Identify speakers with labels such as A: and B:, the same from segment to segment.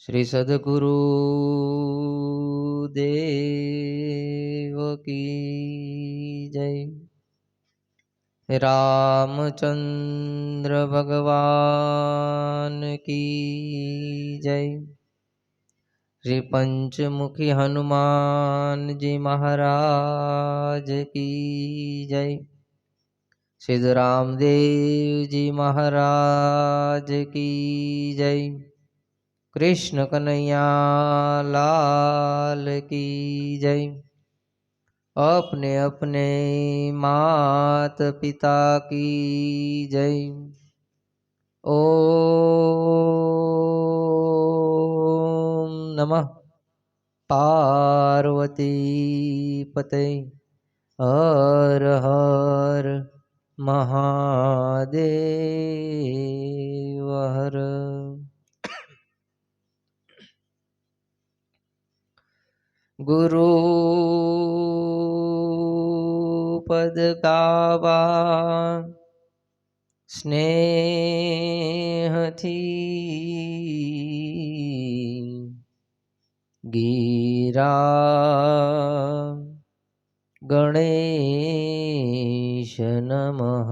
A: श्री सद्गुरु देव की जय। रामचंद्र भगवान की जय। श्री पंचमुखी हनुमान जी महाराज की जय। सिद्ध रामदेव जी महाराज की जय। कृष्ण कन्हैया लाल की जय। अपने अपने मात पिता की जय। ओम नमः पार्वती पते। हर हर महादेव हर। गुरु पद गावा स्नेह थी। गीरा गणेश नमः।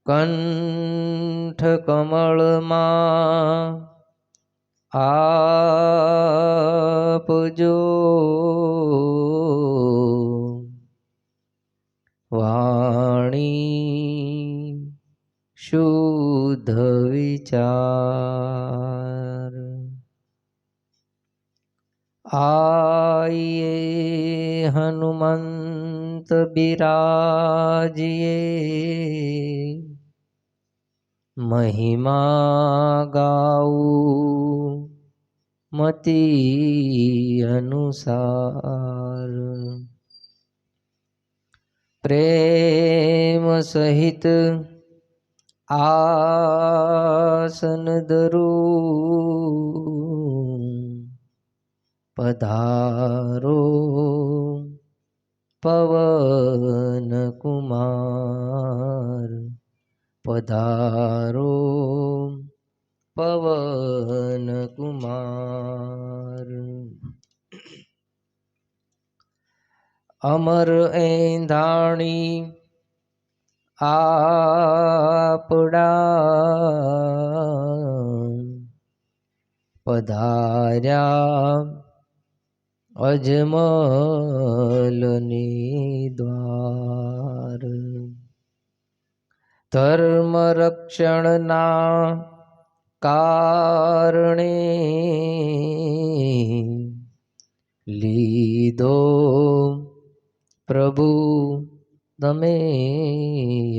A: कंठ कमल मा आपजो। वाणी शुद्ध विचार। आइए हनुमंत बिराजिए। महिमा गाऊ मति अनुसार। प्रेम सहित आसन धरू। पधारो पवन कुमार। पधारो पवन कुमार। अमर एंधाणी आपड़ा। पधार्या अजमलनी द्वार। धर्म रक्षणना कारणे लीधो प्रभु तमे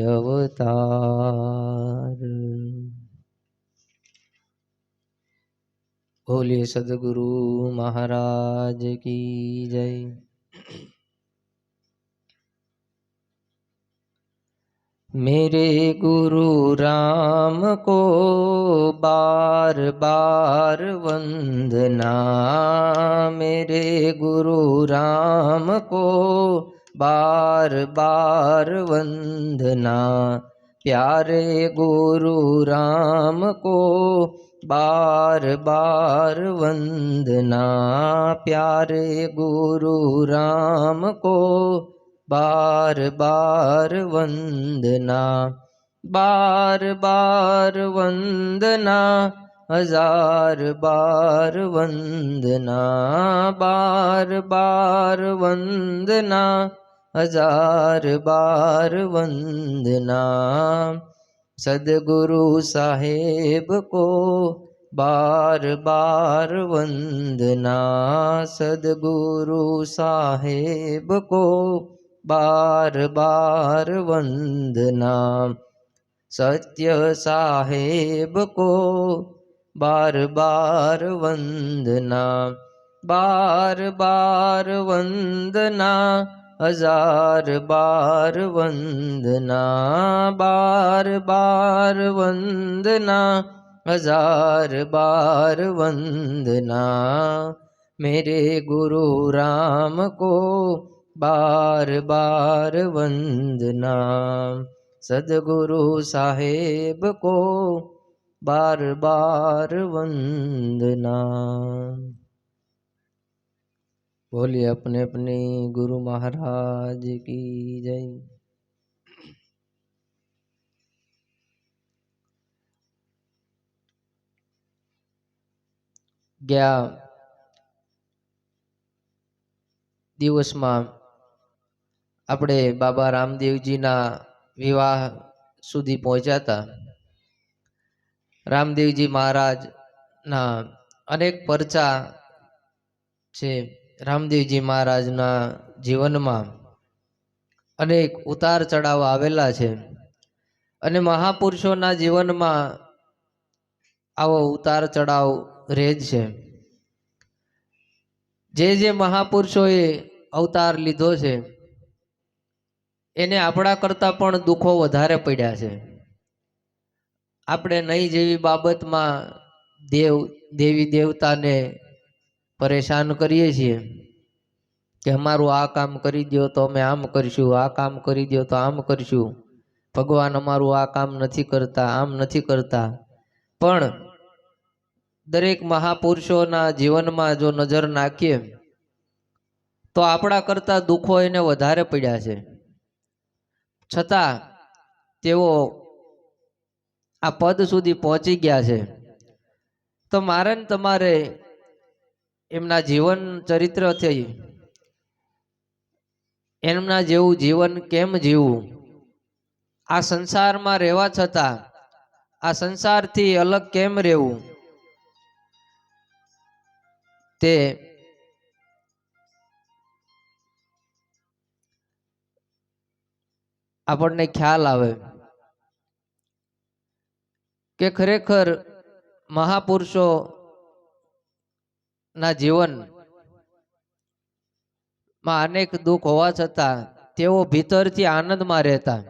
A: अवतार। बोलिए सद्गुरु महाराज की जय। मेरे गुरु राम को बार बार वंदना। मेरे गुरु राम को बार बार वंदना। प्यारे गुरु राम को बार बार वंदना। प्यारे गुरु राम को बार बार वंदना। बार बार वंदना हजार बार वंदना। बार बार वंदना हजार बार वंदना। सद्गुरु साहेब को बार बार वंदना। सद्गुरु साहेब को बार बार वंदना। सत्य साहेब को बार बार वंदना। बार बार वंदना हजार बार वंदना। बार बार वंदना हजार बार वंदना। मेरे गुरु राम को बार बार वंदना। सद्गुरु साहेब को बार बार वंदना। बोलिए अपने अपने गुरु महाराज की जय। ગયા દિવસમાં આપણે બાબા રામદેવજીના વિવાહ સુધી પહોંચ્યા હતા. રામદેવજી મહારાજના અનેક પરચા છે. રામદેવજી મહારાજના જીવનમાં અનેક ઉતાર ચઢાવ આવેલા છે અને મહાપુરુષોના જીવનમાં આવો ઉતાર ચઢાવ રહે જ છે. જે મહાપુરુષોએ અવતાર લીધો છે એને આપણા કરતાં પણ દુઃખો વધારે પડ્યા છે. આપણે નહીં જેવી બાબતમાં દેવી દેવતાને પરેશાન કરીએ છીએ કે અમારું આ કામ કરી દો તો અમે આમ કરીશું, આ કામ કરી દો તો આમ કરીશું, ભગવાન અમારું આ કામ નથી કરતા, આમ નથી કરતા. પણ દરેક મહાપુરુષોના જીવનમાં જો નજર નાખીએ તો આપણા કરતાં દુઃખો એને વધારે પડ્યા છે. છતાં તેઓ આ પદ સુધી પહોંચી ગયા છે. તો મારે ને તમારે એમના જીવન ચરિત્રથી એમના જેવું જીવન કેમ જીવવું, આ સંસારમાં રહેવા છતાં આ સંસારથી અલગ કેમ રહેવું, તે આપણને ખ્યાલ આવે કે ખરેખર મહાપુરુષો ના જીવન માં અનેક દુઃખ હોવા છતાં તેઓ ભીતરથી આનંદમાં રહેતા.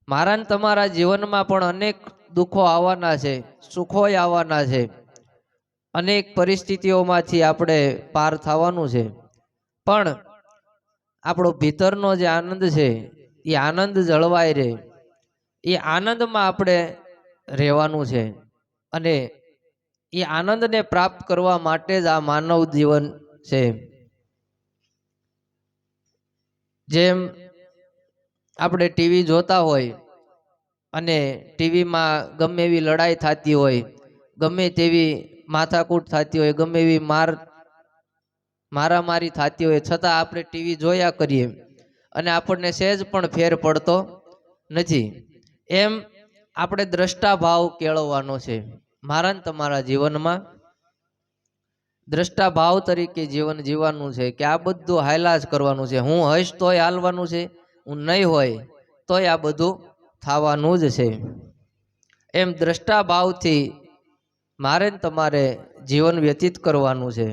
A: મારા ને તમારા જીવનમાં પણ અનેક દુઃખો આવવાના છે, સુખોય આવવાના છે, અનેક પરિસ્થિતિઓમાંથી આપણે પાર થવાનું છે. પણ આપણો ભીતરનો જે આનંદ છે એ આનંદ જળવાય રહે, એ આનંદમાં આપણે રહેવાનું છે. અને એ આનંદને પ્રાપ્ત કરવા માટે જ આ માનવ જીવન છે. જેમ આપણે ટીવી જોતા હોય અને ટીવીમાં ગમે એવી લડાઈ થતી હોય, ગમે તેવી માથાકૂટ થતી હોય, ગમે એવી મારામારી થતી હોય, છતાં આપણે ટીવી જોયા કરીએ અને આપણને સહેજ પણ ફેર પડતો નથી. એમ આપણે દ્રષ્ટા ભાવ કેળવવાનો છે. મારા ને તમારા જીવનમાં દ્રષ્ટા ભાવ તરીકે જીવન જીવવાનું છે કે આ બધું હાયલા જ કરવાનું છે. હું હશ તોય હાલવાનું છે, હું નહીં હોય તોય આ બધું થવાનું જ છે. એમ દ્રષ્ટા ભાવથી મારે ને તમારે જીવન વ્યતીત કરવાનું છે.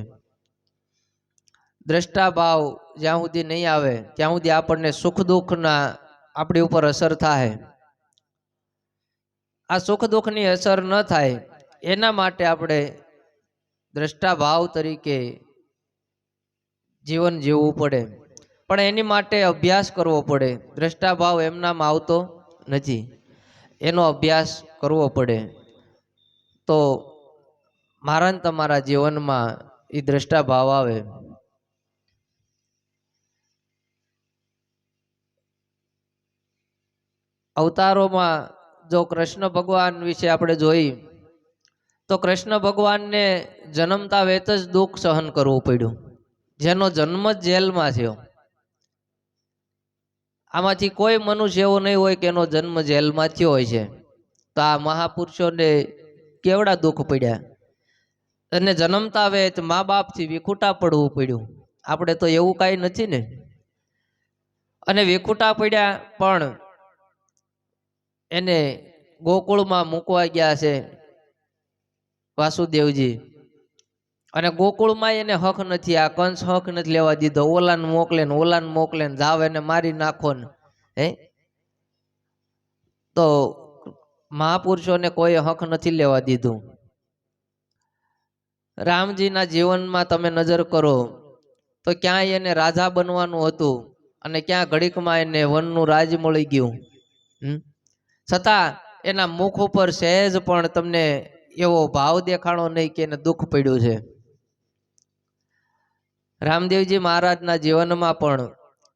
A: દ્રષ્ટા ભાવ જ્યાં સુધી નહીં આવે ત્યાં સુધી આપણને સુખ દુઃખના આપણી ઉપર અસર થાય. આ સુખ દુઃખની અસર ન થાય એના માટે આપણે દ્રષ્ટા ભાવ તરીકે જીવન જીવવું પડે. પણ એની માટે અભ્યાસ કરવો પડે. દ્રષ્ટા ભાવ એમનામાં આવતો નથી, એનો અભ્યાસ કરવો પડે. તો મારા ને તમારા જીવનમાં એ દ્રષ્ટા ભાવ આવે. અવતારોમાં જો કૃષ્ણ ભગવાન વિશે આપણે જોઈ તો કૃષ્ણ ભગવાનને જન્મતા વેત જ દુઃખ સહન કરવું પડ્યું. જેનો જન્મ જ જેલમાં થયો. આમાંથી કોઈ મનુષ્ય એવો નહીં હોય કે એનો જન્મ જેલમાં થયો હોય છે. તો આ મહાપુરુષોને કેવડા દુઃખ પડ્યા. અને જન્મતા વેત મા બાપથી વિખૂટા પડવું પડ્યું. આપણે તો એવું કાંઈ નથી ને. અને વિખૂટા પડ્યા પણ એને ગોકુળમાં મૂકવા ગયા છે વાસુદેવજી. અને ગોકુળમાં એને હક નથી, આ કંસ હક નથી લેવા દીધો. ઓલાને મોકલે ને જાવ એને મારી નાખો ને. તો મહાપુરુષોને કોઈ હક નથી લેવા દીધું. રામજીના જીવનમાં તમે નજર કરો તો ક્યાંય એને રાજા બનવાનું હતું અને ક્યાં ઘડીકમાં એને વનનું રાજ મળી ગયું. છતાં એના મુખ ઉપર સહેજ પણ તમને એવો ભાવ દેખાણો નહીં કે એને દુઃખ પડ્યું છે. રામદેવજી મહારાજના જીવનમાં પણ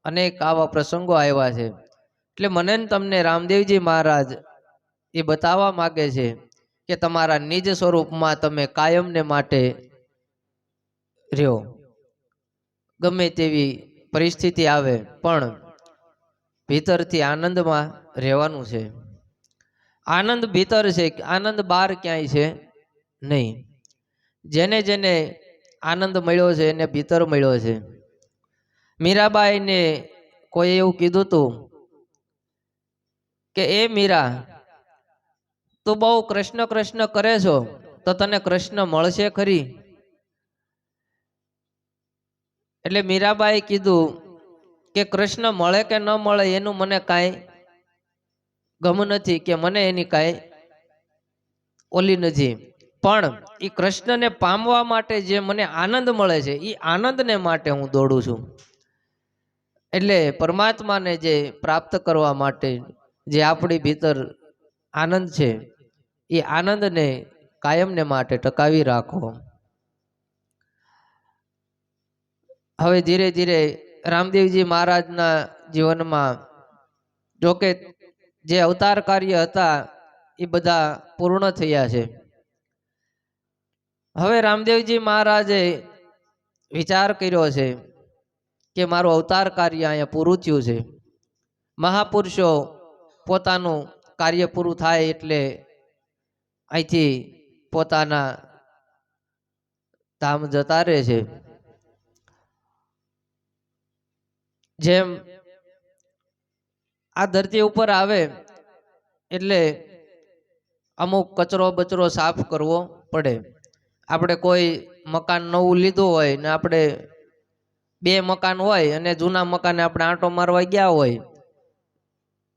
A: અનેક આવા પ્રસંગો આવ્યા છે. એટલે મને ને તમને રામદેવજી મહારાજ એ બતાવવા માગે છે કે તમારા નિજ સ્વરૂપમાં તમે કાયમને માટે રહ્યો. ગમે તેવી પરિસ્થિતિ આવે પણ ભીતરથી આનંદમાં રહેવાનું છે. આનંદ ભીતર છે, આનંદ બહાર ક્યાંય છે નહીં. જેને જેને આનંદ મળ્યો છે એને ભીતર મળ્યો છે. મીરાબાઈને કોઈ એવું કીધું હતું કે એ મીરા, તું બહુ કૃષ્ણ કૃષ્ણ કરે છો તો તને કૃષ્ણ મળશે ખરી? એટલે મીરાબાઈ કીધું કે કૃષ્ણ મળે કે ન મળે એનું મને કાંઈ ગમ નથી, કે મને એની કાંઈ ઓલી નથી, પણ એ કૃષ્ણને પામવા માટે જે મને આનંદ મળે છે એ આનંદને માટે હું દોડું છું. એટલે પરમાત્માને જે પ્રાપ્ત કરવા માટે જે આપણી ભીતર આનંદ છે એ આનંદને કાયમને માટે ટકાવી રાખો. હવે ધીરે ધીરે રામદેવજી મહારાજના જીવનમાં જોકે જે અવતાર કાર્ય હતા એ બધા પૂર્ણ થયા છે. હવે રામદેવજી મહારાજે વિચાર કર્યો છે કે મારું અવતાર કાર્ય અહીંયા પૂરું થયું છે. મહાપુરુષો પોતાનું કાર્ય પૂરું થાય એટલે અહીંથી પોતાના ધામ જતા રહે છે. જેમ આ ધરતી ઉપર આવે એટલે અમુક કચરો બચરો સાફ કરવો પડે. આપણે કોઈ મકાન નવું લીધું હોય ને આપણે 2 મકાન હોય અને જૂના મકાને આપણે આંટો મારવા ગયા હોય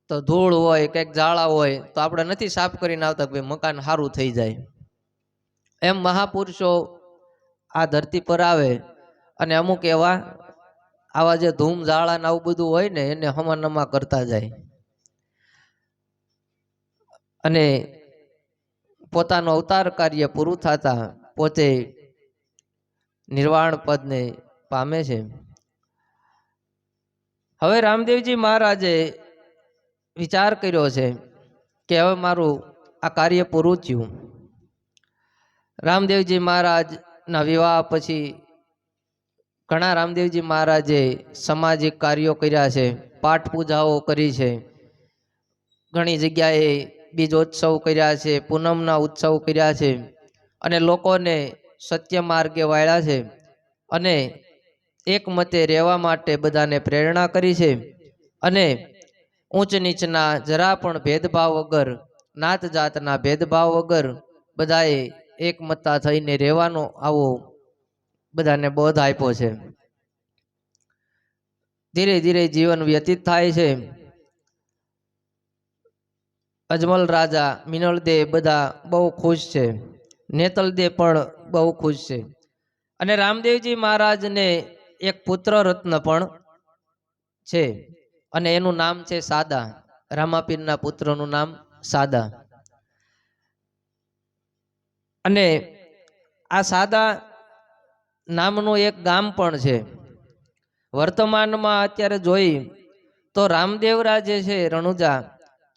A: તો ધૂળ હોય કંઈક જાળા હોય તો આપણે નથી સાફ કરીને આવતા કે મકાન સારું થઈ જાય. એમ મહાપુરુષો આ ધરતી પર આવે અને અમુક આવા જે ધૂમ જાળા ને આવું બધું હોય ને એને હમાનમા કરતા જાય અને પોતાનું અવતાર કાર્ય પૂરું થતા પોતે નિર્વાણ પદને પામે છે. હવે રામદેવજી મહારાજે વિચાર કર્યો છે કે હવે મારું આ કાર્ય પૂરું થયું. રામદેવજી મહારાજના વિવાહ પછી ઘણા રામદેવજી મહારાજે સામાજિક કાર્યો કર્યા છે, પાઠ પૂજાઓ કરી છે, ઘણી જગ્યાએ બીજોત્સવ કર્યા છે, પૂનમના ઉત્સવ કર્યા છે અને લોકોને સત્ય માર્ગે વાળ્યા છે અને એક મતે રહેવા માટે બધાને પ્રેરણા કરી છે અને ઊંચ નીચના જરા પણ ભેદભાવ વગર, નાત જાતના ભેદભાવ વગર બધાએ એકમતતા થઈને રહેવાનો આવો બધાને બોધ આપ્યો છે. ધીરે ધીરે જીવન વ્યતીત થાય છે. અજમલ રાજા, મિનળદેવ બધા બહુ ખુશ છે, નેતલદેવ પણ બહુ ખુશ છે અને રામદેવજી મહારાજને એક પુત્ર રત્ન પણ છે અને એનું નામ છે સાદા. રામાપીરના પુત્રનું નામ સાદા. અને આ સાદા નામનું એક ગામ પણ છે. વર્તમાનમાં અત્યારે જોઈ તો રામદેવરા જે છે રણુજા,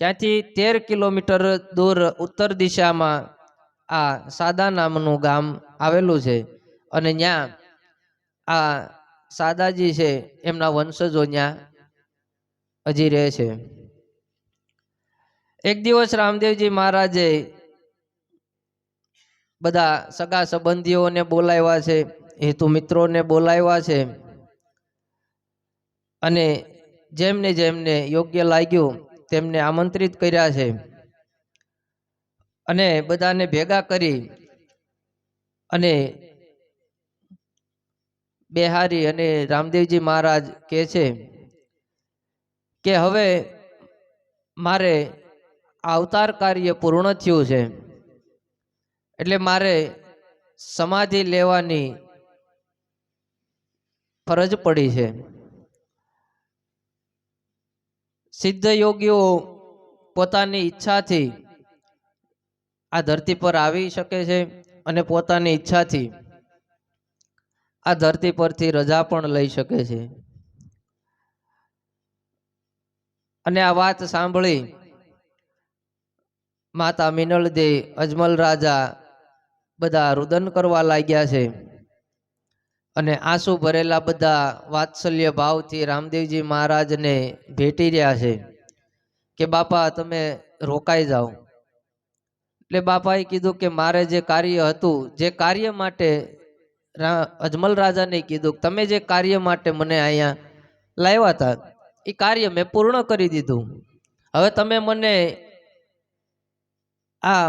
A: ત્યાંથી 13 કિલોમીટર દૂર ઉત્તર દિશામાં આ સાદા નામનું ગામ આવેલું છે અને ત્યાં આ સાદાજી છે એમના વંશજો ત્યાં હજી રહે છે. એક દિવસ રામદેવજી મહારાજે બધા સગા સંબંધીઓને બોલાવ્યા છે, હેતુ મિત્રોને બોલાવ્યા છે અને જેમને જેમને યોગ્ય લાગ્યું તેમને આમંત્રિત કર્યા છે અને બધાને ભેગા કરી અને બેહારી અને રામદેવજી મહારાજ કહે છે કે હવે મારે અવતાર કાર્ય પૂર્ણ થયું છે એટલે મારે સમાધિ લેવાની ફરજ પડી છે. સિદ્ધ યોગીઓ પોતાની ઈચ્છાથી આ ધરતી પર આવી શકે છે અને પોતાની ઈચ્છાથી આ ધરતી પરથી રજા પણ લઈ શકે છે. અને આ વાત સાંભળી માતા મિનળ દે, અજમલ રાજા બધા રુદન કરવા લાગ્યા છે અને આંસુ ભરેલા બધા વાત્સલ્ય ભાવથી રામદેવજી મહારાજને ભેટી રહ્યા છે કે બાપા તમે રોકાઈ જાઓ. એટલે બાપાએ કીધું કે મારે જે કાર્ય હતું, જે કાર્ય માટે અજમલ રાજાને કીધું તમે જે કાર્ય માટે મને અહીંયા લાવ્યા હતા એ કાર્ય મેં પૂર્ણ કરી દીધું. હવે તમે મને આ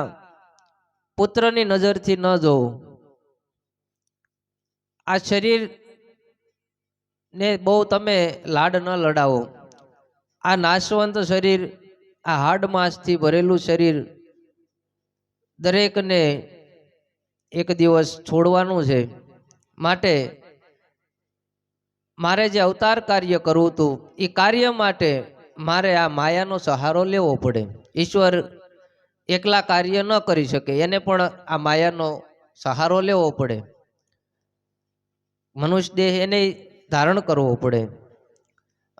A: પુત્રની નજરથી ન જોવો, આ શરીર ને બહુ તમે લાડ ન લડાવો. આ નાશવંત શરીર, આ હાડ માંસથી ભરેલું શરીર દરેકને એક દિવસ છોડવાનું છે. માટે મારે જે અવતાર કાર્ય કરવું હતું એ કાર્ય માટે મારે આ માયાનો સહારો લેવો પડે. ઈશ્વર એકલા કાર્ય ન કરી શકે, એને પણ આ માયાનો સહારો લેવો પડે. મનુષ્ય દેહ એને ધારણ કરવો પડે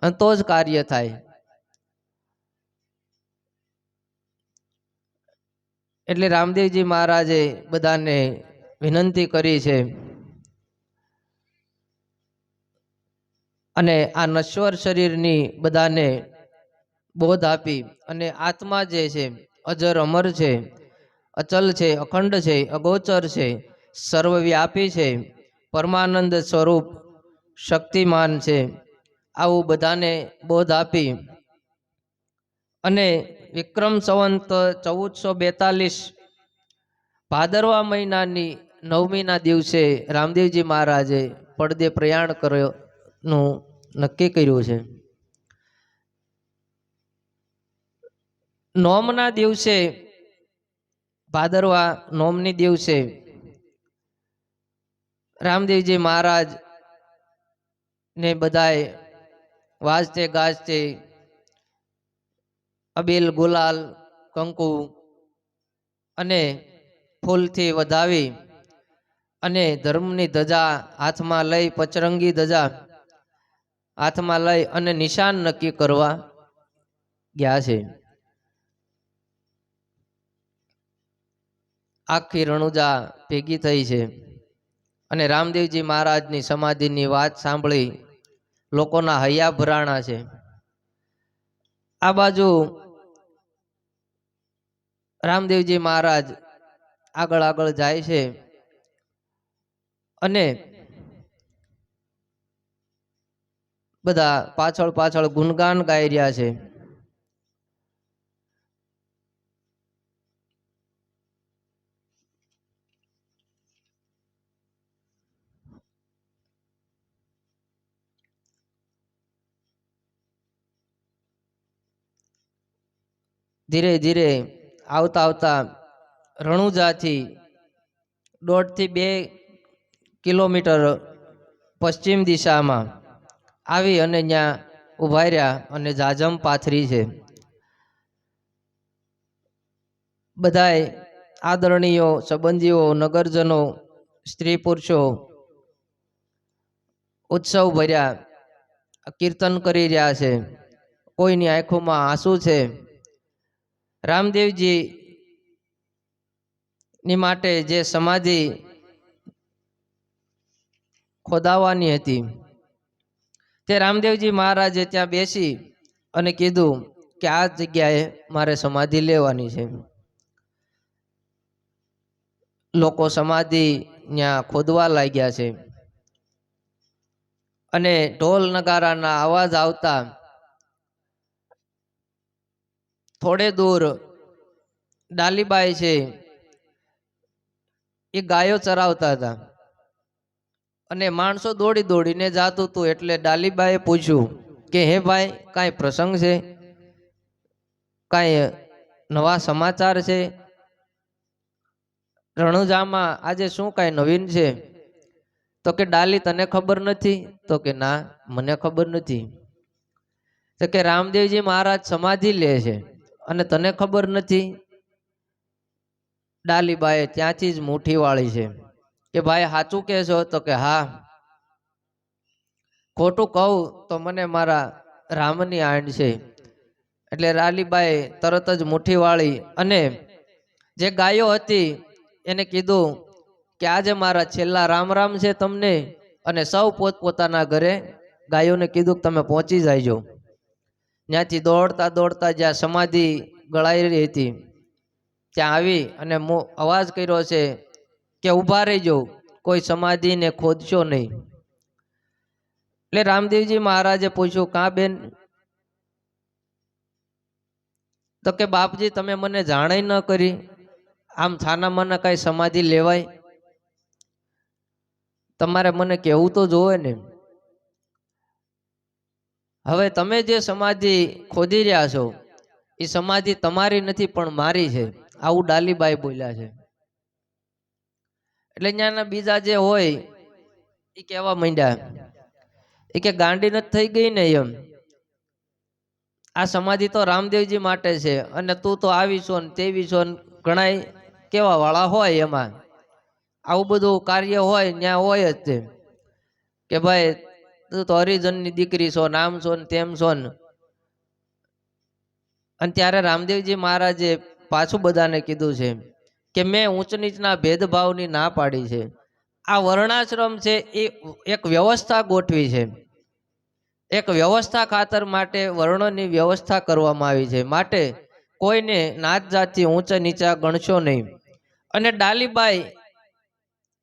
A: અને તો જ કાર્ય થાય. એટલે રામદેવજી મહારાજે બધાને વિનંતી કરી છે અને આ નશ્વર શરીરની બધાને બોધ આપી અને આત્મા જે છે અજર અમર છે, અચલ છે, અખંડ છે, અગોચર છે, સર્વવ્યાપી છે, પરમાનંદ સ્વરૂપ શક્તિમાન છે, આવું બધાને બોધ આપી અને વિક્રમ સંવંત 1442 ભાદરવા મહિનાની 9મીના દિવસે રામદેવજી મહારાજે પડદે પ્રયાણ કર્યું નક્કી કર્યું છે. નોમના દિવસે, ભાદરવા નોમની દિવસે રામદેવજી મહારાજ ને બધાએ વાજતે ગાજતે અબીલ, ગુલાલ, કંકુ અને ફૂલથી વધાવી અને ધર્મની ધજા હાથમાં લઈ, પચરંગી ધજા હાથમાં લઈ અને નિશાન નક્કી કરવા ગયા છે. આખી રણુજા ભેગી થઈ છે અને રામદેવજી મહારાજની સમાધિની વાત સાંભળી લોકોના હૈયા ભરાણા છે. આ બાજુ રામદેવજી મહારાજ આગળ આગળ જાય છે અને બધા પાછળ પાછળ ગુણગાન ગાઈ રહ્યા છે. ધીરે ધીરે આવતા આવતા રણુજાથી 1.5 થી 2 કિલોમીટર પશ્ચિમ દિશામાં આવી અને ત્યાં ઉભા રહ્યા અને જાજમ પાથરી છે. બધાય આદરણીયો, સંબંધીઓ, નગરજનો, સ્ત્રી પુરુષો ઉત્સવ ભર્યા કીર્તન કરી રહ્યા છે. કોઈની આંખોમાં આંસુ છે. રામદેવજી ની માટે જે સમાધિ ખોદાવાની હતી તે રામદેવજી મહારાજે ત્યાં બેસી અને કીધું કે આ જગ્યાએ મારે સમાધિ લેવાની છે. લોકો સમાધિ ત્યાં ખોદવા લાગ્યા છે અને ઢોલ નગારાના અવાજ આવતા થોડે દૂર ડાલીબાઈ છે એ ગાયો ચરાવતા હતા અને માણસો દોડી દોડીને જાતું હતું. એટલે ડાલીબાઈએ પૂછ્યું કે હે ભાઈ, કાંઈ પ્રસંગ છે? કાંઈ નવા સમાચાર છે? રણુજામાં આજે શું કાંઈ નવીન છે? તો કે ડાલી તને ખબર નથી? તો કે ના, મને ખબર નથી. તો કે રામદેવજી મહારાજ સમાધિ લે છે અને તને ખબર નથી? ડાલીબાએ ત્યાંથી જ મુઠ્ઠી વાળી છે કે ભાઈ સાચું કહેશો? તો કે હા. ખોટું કહું તો મને મારા રામની આંડ છે. એટલે ડાલીબાએ તરત જ મુઠ્ઠી વાળી અને જે ગાયો હતી એને કીધું કે આજે મારા છેલ્લા રામ રામ છે તમને, અને સૌ પોતપોતાના ઘરે ગાયોને કીધું કે તમે પહોંચી જાયજો. ત્યાંથી દોડતા દોડતા જ્યાં સમાધિ ગળાઈ રહી હતી ત્યાં આવી અને અવાજ કર્યો છે કે ઊભા રહેજો, કોઈ સમાધિને ખોદશો નહીં. એટલે રામદેવજી મહારાજે પૂછ્યું, કાં બેન? તો કે બાપજી તમે મને જાણે ન કરી, આમ છાનામાના કઈ સમાધિ લેવાય? તમારે મને કહેવું તો જોવે ને. હવે તમે જે સમાધિ ખોદી રહ્યા છો એ સમાધિ તમારી નથી પણ મારી છે, આવું ડાલીબાઈ બોલ્યા છે. એટલે ત્યાંના બીજા જે હોય એ કહેવા માંડ્યા એ કે ગાંડી નથી થઈ ગઈ ને એમ, આ સમાધિ તો રામદેવજી માટે છે અને તું તો આવી છો ને તેવી છો ને, ઘણા કેવા વાળા હોય એમાં આવું બધું કાર્ય હોય ત્યાં હોય જ તે કે ભાઈ તું તો હરિજનની દીકરી છો, નામ છો ને તેમ છો ને. અને ત્યારે રામદેવજી મહારાજે પાછું બધાને કીધું છે કે મેં ઊંચ નીચના ભેદભાવની ના પાડી છે. આ વર્ણાશ્રમ છે એ એક વ્યવસ્થા ગોઠવી છે, એક વ્યવસ્થા ખાતર માટે વર્ણોની વ્યવસ્થા કરવામાં આવી છે, માટે કોઈને નાત જાતથી ઊંચા નીચા ગણશો નહીં. અને ડાલીબાઈ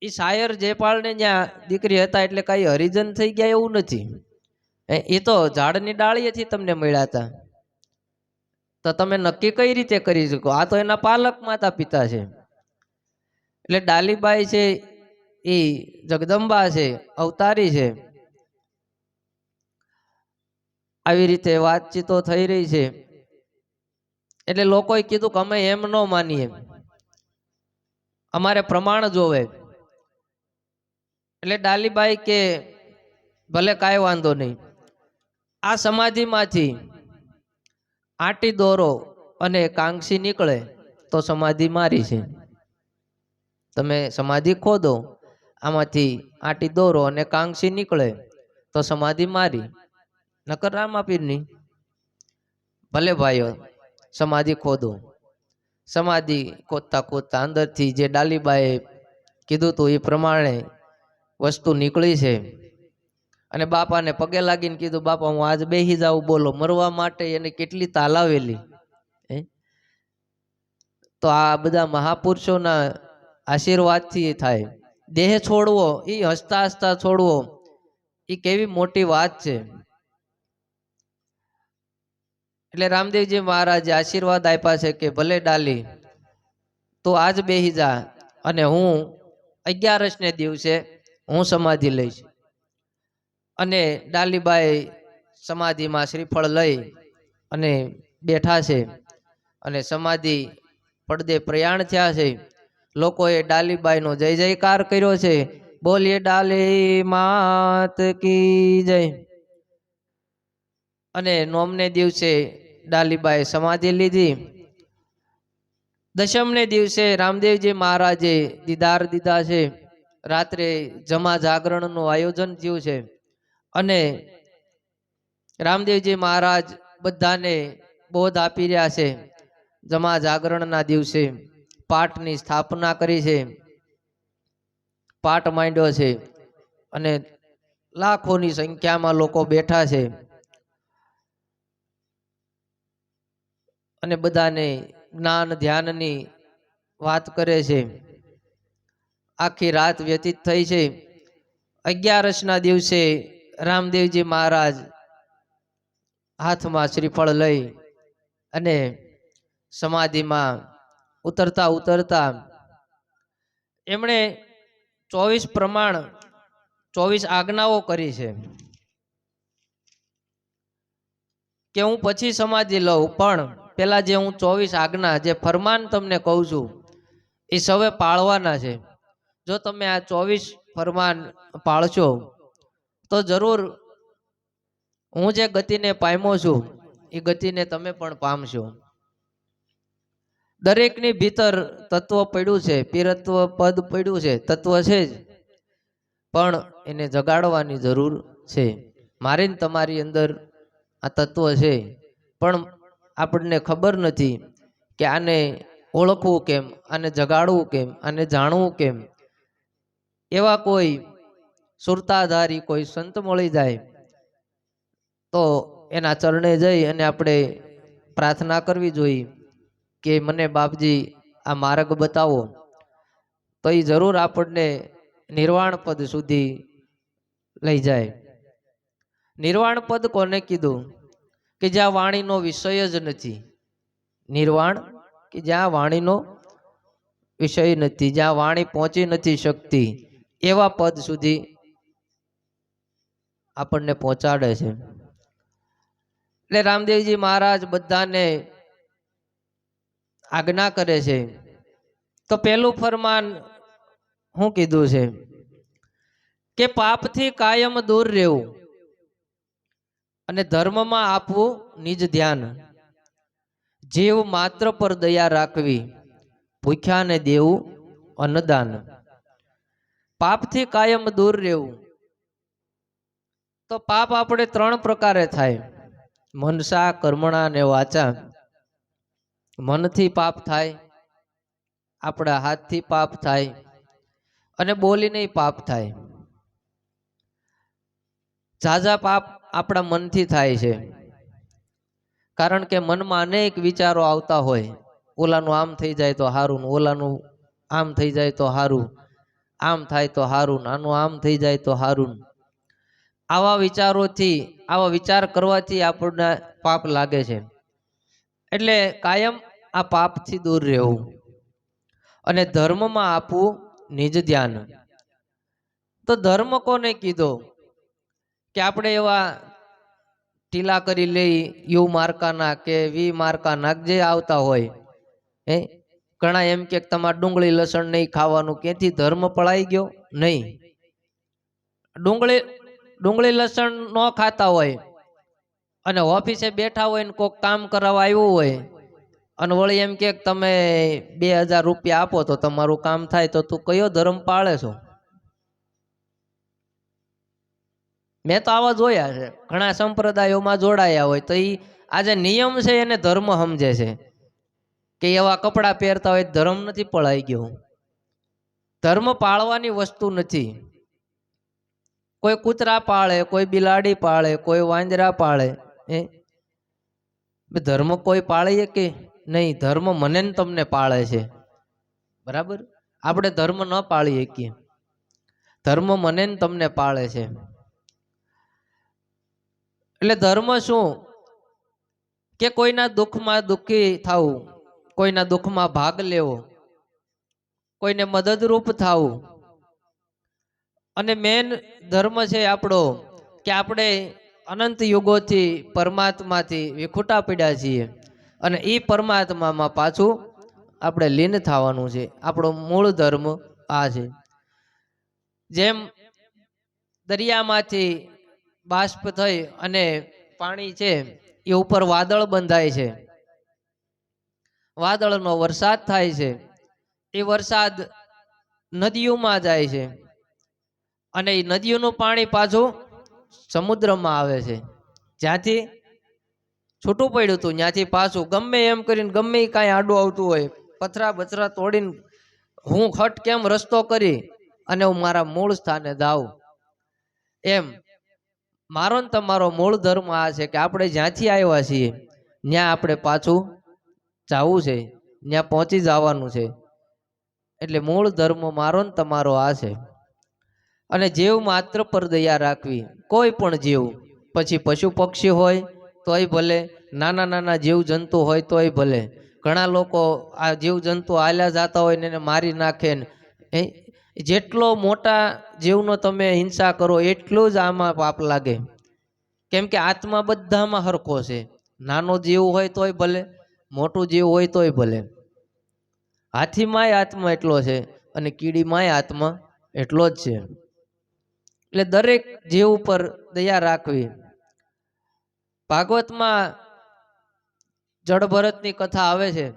A: એ શાયર જયપાલને ત્યાં દીકરી હતા એટલે કઈ હરિજન થઈ ગયા એવું નથી. એ તો ઝાડની ડાળીએથી તમને મળ્યા હતા. તો તમે નક્કી કઈ રીતે કરી શકો? આ તો એના પાલક માતા પિતા છે. એટલે ડાલીબાઈ છે એ જગદંબા છે, અવતારી છે. આવી રીતે વાતચીતો થઈ રહી છે એટલે લોકોએ કીધું કે અમે એમ ન માનીએ, અમારે પ્રમાણ જોવે. એટલે ડાલીબાઈ કે ભલે કાંઈ વાંધો નહીં, આ સમાધિમાંથી આટી દોરો અને કાંક્ષી નીકળે તો સમાધિ મારી છે. તમે સમાધિ ખોદો, આમાંથી આટી દોરો અને કાંક્ષી નીકળે તો સમાધિ મારી, નકર રામાપીરની. ભલે ભાઈઓ સમાધિ ખોદો. સમાધિ ખોદતા ખોદતા અંદરથી જે ડાલીબાએ કીધું હતું એ પ્રમાણે વસ્તુ નીકળી છે. અને બાપાને પગે લાગીને કીધું, બાપા હું આજ બેહી જાઉં. બોલો, મરવા માટે એને કેટલી તાલાવેલી. તો આ બધા મહાપુરુષોના આશીર્વાદથી થાય. દેહ છોડવો એ હસતા હસતા છોડવો એ કેવી મોટી વાત છે. એટલે રામદેવજી મહારાજે આશીર્વાદ આપ્યા છે કે ભલે ડાલી તો આજ બેહી જા, અને હું 11 ને દિવસે હું સમાધિ લઈશ. અને ડાલીબાઈ સમાધિમાં શ્રીફળ લઈ અને બેઠા છે અને સમાધિ પડદે પ્રયાણ થયા છે. લોકોએ ડાલીબાઈનો જય જયકાર કર્યો છે. બોલીએ ડાલી માત કી જય. અને નોમને દિવસે ડાલીબાઈ સમાધિ લીધી. દશમને દિવસે રામદેવજી મહારાજે દીદાર દીધા છે. રાત્રે જમા જાગરણનું આયોજન થયું છે અને રામદેવજી મહારાજ બધાને બોધ આપી રહ્યા છે. જમા જાગરણના દિવસે પાઠની સ્થાપના કરી છે, પાઠ માંડ્યો છે અને લાખોની સંખ્યામાં લોકો બેઠા છે. અને બધાને જ્ઞાન ધ્યાનની વાત કરે છે. આખી રાત વ્યતીત થઈ છે. 11ના દિવસે રામદેવજી મહારાજ હાથમાં શ્રીફળ લઈ અને સમાધિમાં ઉતરતા ઉતરતા એમણે 24 પ્રમાણ 24 આજ્ઞાઓ કરી છે કે હું પછી સમાધિ લઉં, પણ પેલા જે હું 24 આજ્ઞા જે ફરમાન તમને કહું છું એ સૌએ પાળવાના છે. જો તમે આ 24 ફરમાન પાળશો તો જરૂર હું જે ગતિને પામ્યો છું એ ગતિને તમે પણ પામશો. દરેકની ભીતર તત્વ પડ્યું છે, પીરત્વ પદ પડ્યું છે, તત્વ છે જ, પણ એને જગાડવાની જરૂર છે. મારી ને તમારી અંદર આ તત્વ છે, પણ આપણને ખબર નથી કે આને ઓળખવું કેમ, આને જગાડવું કેમ, આને જાણવું કેમ. એવા કોઈ સુરતાધારી કોઈ સંત મળી જાય તો એના ચરણે જઈ અને આપણે પ્રાર્થના કરવી જોઈએ કે મને બાપજી આ માર્ગ બતાવો, તો એ જરૂર આપણને નિર્વાણ પદ સુધી લઈ જાય. નિર્વાણ પદ કોને કીધું? કે જ્યાં વાણીનો વિષય જ નથી. નિર્વાણ કે જ્યાં વાણીનો વિષય નથી, જ્યાં વાણી પહોંચી નથી શકતી, એવા પદ સુધી આપણને પહોંચાડે છે. એટલે રામદેવજી મહારાજ બધાને આજ્ઞા કરે છે. તો પહેલું ફરમાન શું કીધું છે કે પાપથી કાયમ દૂર રહેવું અને ધર્મમાં આપવું નિજ ધ્યાન, જીવ માત્ર પર દયા રાખવી, ભૂખ્યાને દેવું અન્નદાન. પાપથી કાયમ દૂર રહેવું. તો પાપ આપણે 3 પ્રકારે થાય: મનસા, કર્મણા ને વાચા. મનથી પાપ થાય, આપણા હાથથી પાપ થાય, અને બોલીને પાપ થાય. ઝાઝા પાપ આપણા મનથી થાય છે, કારણ કે મનમાં અનેક વિચારો આવતા હોય. ઓલાનું આમ થઈ જાય તો હારું, ઓલાનું આમ થઈ જાય તો હારું, આમ થાય તો હારું, આનું આમ થઈ જાય તો હારું. આવા વિચારોથી, આવા વિચાર કરવાથી આપણને પાપ લાગે છે. એટલે કાયમ આ પાપથી દૂર રહેવું અને ધર્મમાં આપવું નિજ ધ્યાન. તો ધર્મ કોને કીધો? કે આપણે એવા ટીલા કરી લઈ, યુ માર્કાના કે વી માર્કાના જે આવતા હોય, ઘણા એમ કે તમારે ડુંગળી લસણ નહીં ખાવાનું, ક્યાંથી ધર્મ પળાઈ ગયો? નહીં. ડુંગળી લસણ ન ખાતા હોય અને ઓફિસે બેઠા હોય ને કોઈક કામ કરાવવા આવ્યું હોય અને વળી એમ કે તમે 2000 રૂપિયા આપો તો તમારું કામ થાય, તો તું કયો ધર્મ પાળે છો? મેં તો આવા જોયા છે. ઘણા સંપ્રદાયોમાં જોડાયા હોય તો એ આજે નિયમ છે એને ધર્મ સમજે છે કે એવા કપડાં પહેરતા હોય ધર્મ નથી પળાઈ ગયો. ધર્મ પાળવાની વસ્તુ નથી. કોઈ કૂતરા પાળે, કોઈ બિલાડી પાળે, કોઈ વાંદરા પાળે, ધર્મ કોઈ પાળીએ કે નહીં? ધર્મ મને ને તમને પાળે છે, બરાબર? આપણે ધર્મ ન પાળી શકીએ. ધર્મ મને ને તમને પાળે છે. એટલે ધર્મ શું? કે કોઈના દુઃખમાં દુઃખી થવું, કોઈના દુઃખમાં ભાગ લેવો, કોઈને મદદરૂપ થવું. અને મેન ધર્મ છે આપણો કે આપણે અનંત યુગોથી પરમાત્માથી વિખૂટા પડ્યા છીએ અને એ પરમાત્મામાં પાછું આપણે લીન થવાનું છે. આપણો મૂળ ધર્મ આ છે. જેમ દરિયામાંથી બાષ્પ થઈ અને પાણી છે એ ઉપર વાદળ બંધાય છે, વાદળનો વરસાદ થાય છે, એ વરસાદ નદીઓમાં જાય છે અને એ નદીઓનું પાણી પાછું સમુદ્રમાં આવે છે. જ્યાંથી છૂટું પડ્યું હતું ત્યાંથી પાછું ગમે એમ કરીને, ગમે કાંઈ આડું આવતું હોય, પથરા બથરા તોડીને હું ખટ કેમ રસ્તો કરી અને હું મારા મૂળ સ્થાને જાઉં. એમ મારો ને તમારો મૂળ ધર્મ આ છે કે આપણે જ્યાંથી આવ્યા છીએ ત્યાં આપણે પાછું જવું છે, ત્યાં પહોંચી જવાનું છે. એટલે મૂળ ધર્મ મારો ને તમારો આ છે. અને જીવ માત્ર પર દયા રાખવી. કોઈ પણ જીવ, પછી પશુ પક્ષી હોય તોય ભલે, નાના નાના જીવ જંતુ હોય તોય ભલે. ઘણા લોકો આ જીવ જંતુ હાલ્યા જતા હોય ને એને મારી નાખે ને, જેટલો મોટા જીવનો તમે હિંસા કરો એટલું જ આમાં પાપ લાગે. કેમ કે આત્મા બધામાં હરખો છે. નાનો જીવ હોય તોય ભલે, મોટું જીવ હોય તોય ભલે. હાથીમાંય આત્મા એટલો છે અને કીડીમાંય આત્મા એટલો જ છે. એટલે દરેક જીવ ઉપર દયા રાખવી. ભાગવતમાં જળ ભરતની કથા આવે છે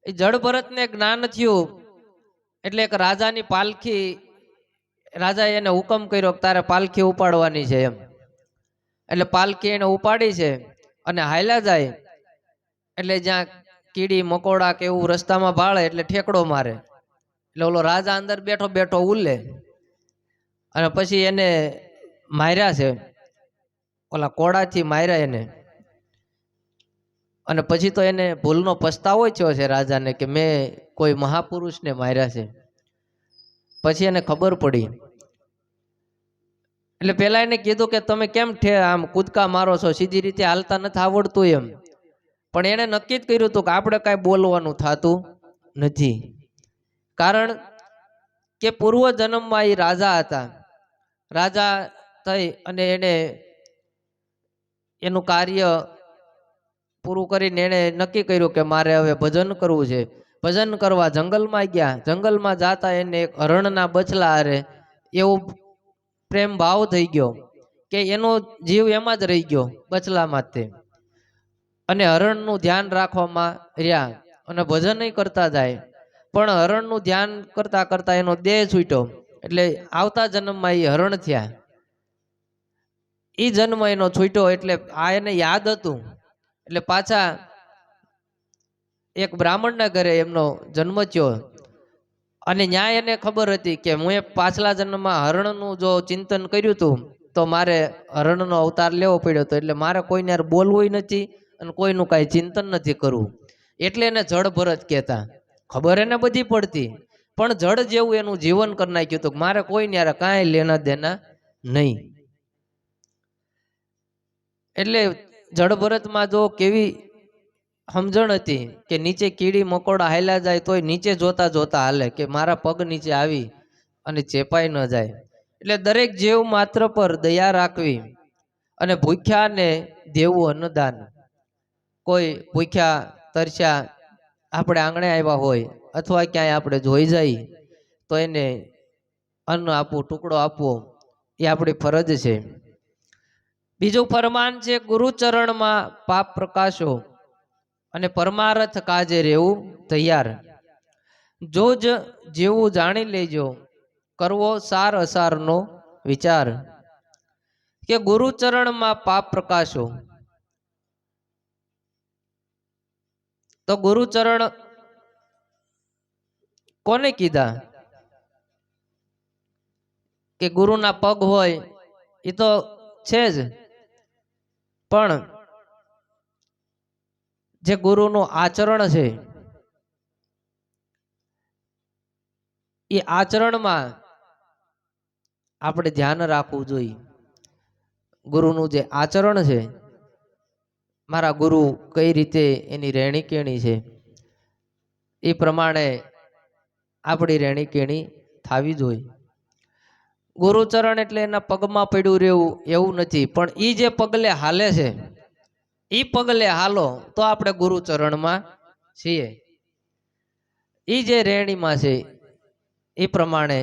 A: એ જડ ભરતને જ્ઞાન થયું એટલે એક રાજાની પાલખી, રાજાએ એને હુકમ કર્યો કે તારે પાલખી ઉપાડવાની છે એમ. એટલે પાલખી એને ઉપાડી છે અને હાલ્યા જાય એટલે જ્યાં કીડી મકોડા કે એવું રસ્તામાં ભાળે એટલે ઠેકડો મારે. એટલે ઓલો રાજા અંદર બેઠો બેઠો ઉલ્લે અને પછી એને માર્યા છે, ઓલા કોડાથી માર્યા એને. અને પછી તો એને ભૂલનો પસ્તાવો થયો છે રાજાને કે મેં કોઈ મહાપુરુષને માર્યા છે. પછી એને ખબર પડી. એટલે પેલા એને કીધું કે તમે કેમ આમ કૂદકા મારો છો, સીધી રીતે હાલતા નથી આવડતું એમ. પણ એને નક્કી જ કર્યું હતું કે આપણે કાંઈ બોલવાનું થતું નથી. કારણ કે પૂર્વ જન્મમાં એ રાજા હતા. રાજા થઈ અને એને એનું કાર્ય પૂરું કરીને એને નક્કી કર્યું કે મારે હવે ભજન કરવું છે. ભજન કરવા જંગલમાં ગયા. જંગલમાં જાતા એને એક હરણના બચલા હારે એવું પ્રેમ ભાવ થઈ ગયો કે એનો જીવ એમાં જ રહી ગયો, બચલામાં જ. અને હરણનું ધ્યાન રાખવામાં રહ્યા અને ભજન કરતા જાય. પણ હરણનું ધ્યાન કરતા કરતા એનો દેહ છૂટ્યો. એટલે આવતા જન્મમાં એ હરણ થયા. એ જન્મ એનો છૂટ્યો એટલે આ એને યાદ હતું. એટલે પાછા એક બ્રાહ્મણના ઘરે એમનો જન્મ થયો અને ન્યાય એને ખબર હતી કે હું પાછલા જન્મમાં હરણનું જો ચિંતન કર્યું હતું તો મારે હરણનો અવતાર લેવો પડ્યો હતો. એટલે મારે કોઈને યાર બોલવું નથી અને કોઈનું કાંઈ ચિંતન નથી કરવું. એટલે એને જડ ભરત કહેતા. ખબર એને બધી પડતી પણ જડ જેવું એનું જીવન કરી નાખ્યું હતું. મારે કોઈને યાર કાંઈ લેના દેના નહીં. એટલે જડ ભરતમાં જો કેવી સમજણ હતી કે નીચે કીડી મકોડા હાલ્યા જાય તોય નીચે જોતા જોતા હાલે કે મારા પગ નીચે આવી અને ચેપાઈ ન જાય. એટલે દરેક જીવ માત્ર પર દયા રાખવી અને ભૂખ્યાને દેવું અન્નદાન. કોઈ ભૂખ્યા તરસ્યા આપણે આંગણે આવ્યા હોય અથવા ક્યાંય આપણે જોઈ જઈએ તો એને અન્ન આપવું, ટુકડો આપવો એ આપણી ફરજ છે. બીજું ફરમાન છે ગુરુચરણમાં પાપ પ્રકાશો અને પરમાર્થ કાજે રહેવું તૈયાર. જો જ જેવું જાણી લેજો કરવો સાર અસારનો વિચાર. કે ગુરુચરણમાં પાપ પ્રકાશો. તો ગુરુચરણ કોને કીધા? કે ગુરુના પગ હોય એ તો છે જ, પણ જે ગુરુનું આચરણ છે એ આચરણમાં આપણે ધ્યાન રાખવું જોઈએ. ગુરુનું જે આચરણ છે, મારા ગુરુ કઈ રીતે એની રહેણી કેણી છે એ પ્રમાણે આપણી રહેણી કેણી થવી જોઈએ. ગુરુચરણ એટલે એના પગમાં પડ્યું રહેવું એવું નથી, પણ એ જે પગલે હાલે છે એ પગલે હાલો તો આપણે ગુરુચરણમાં છીએ. એ જે રહેણીમાં છે એ પ્રમાણે,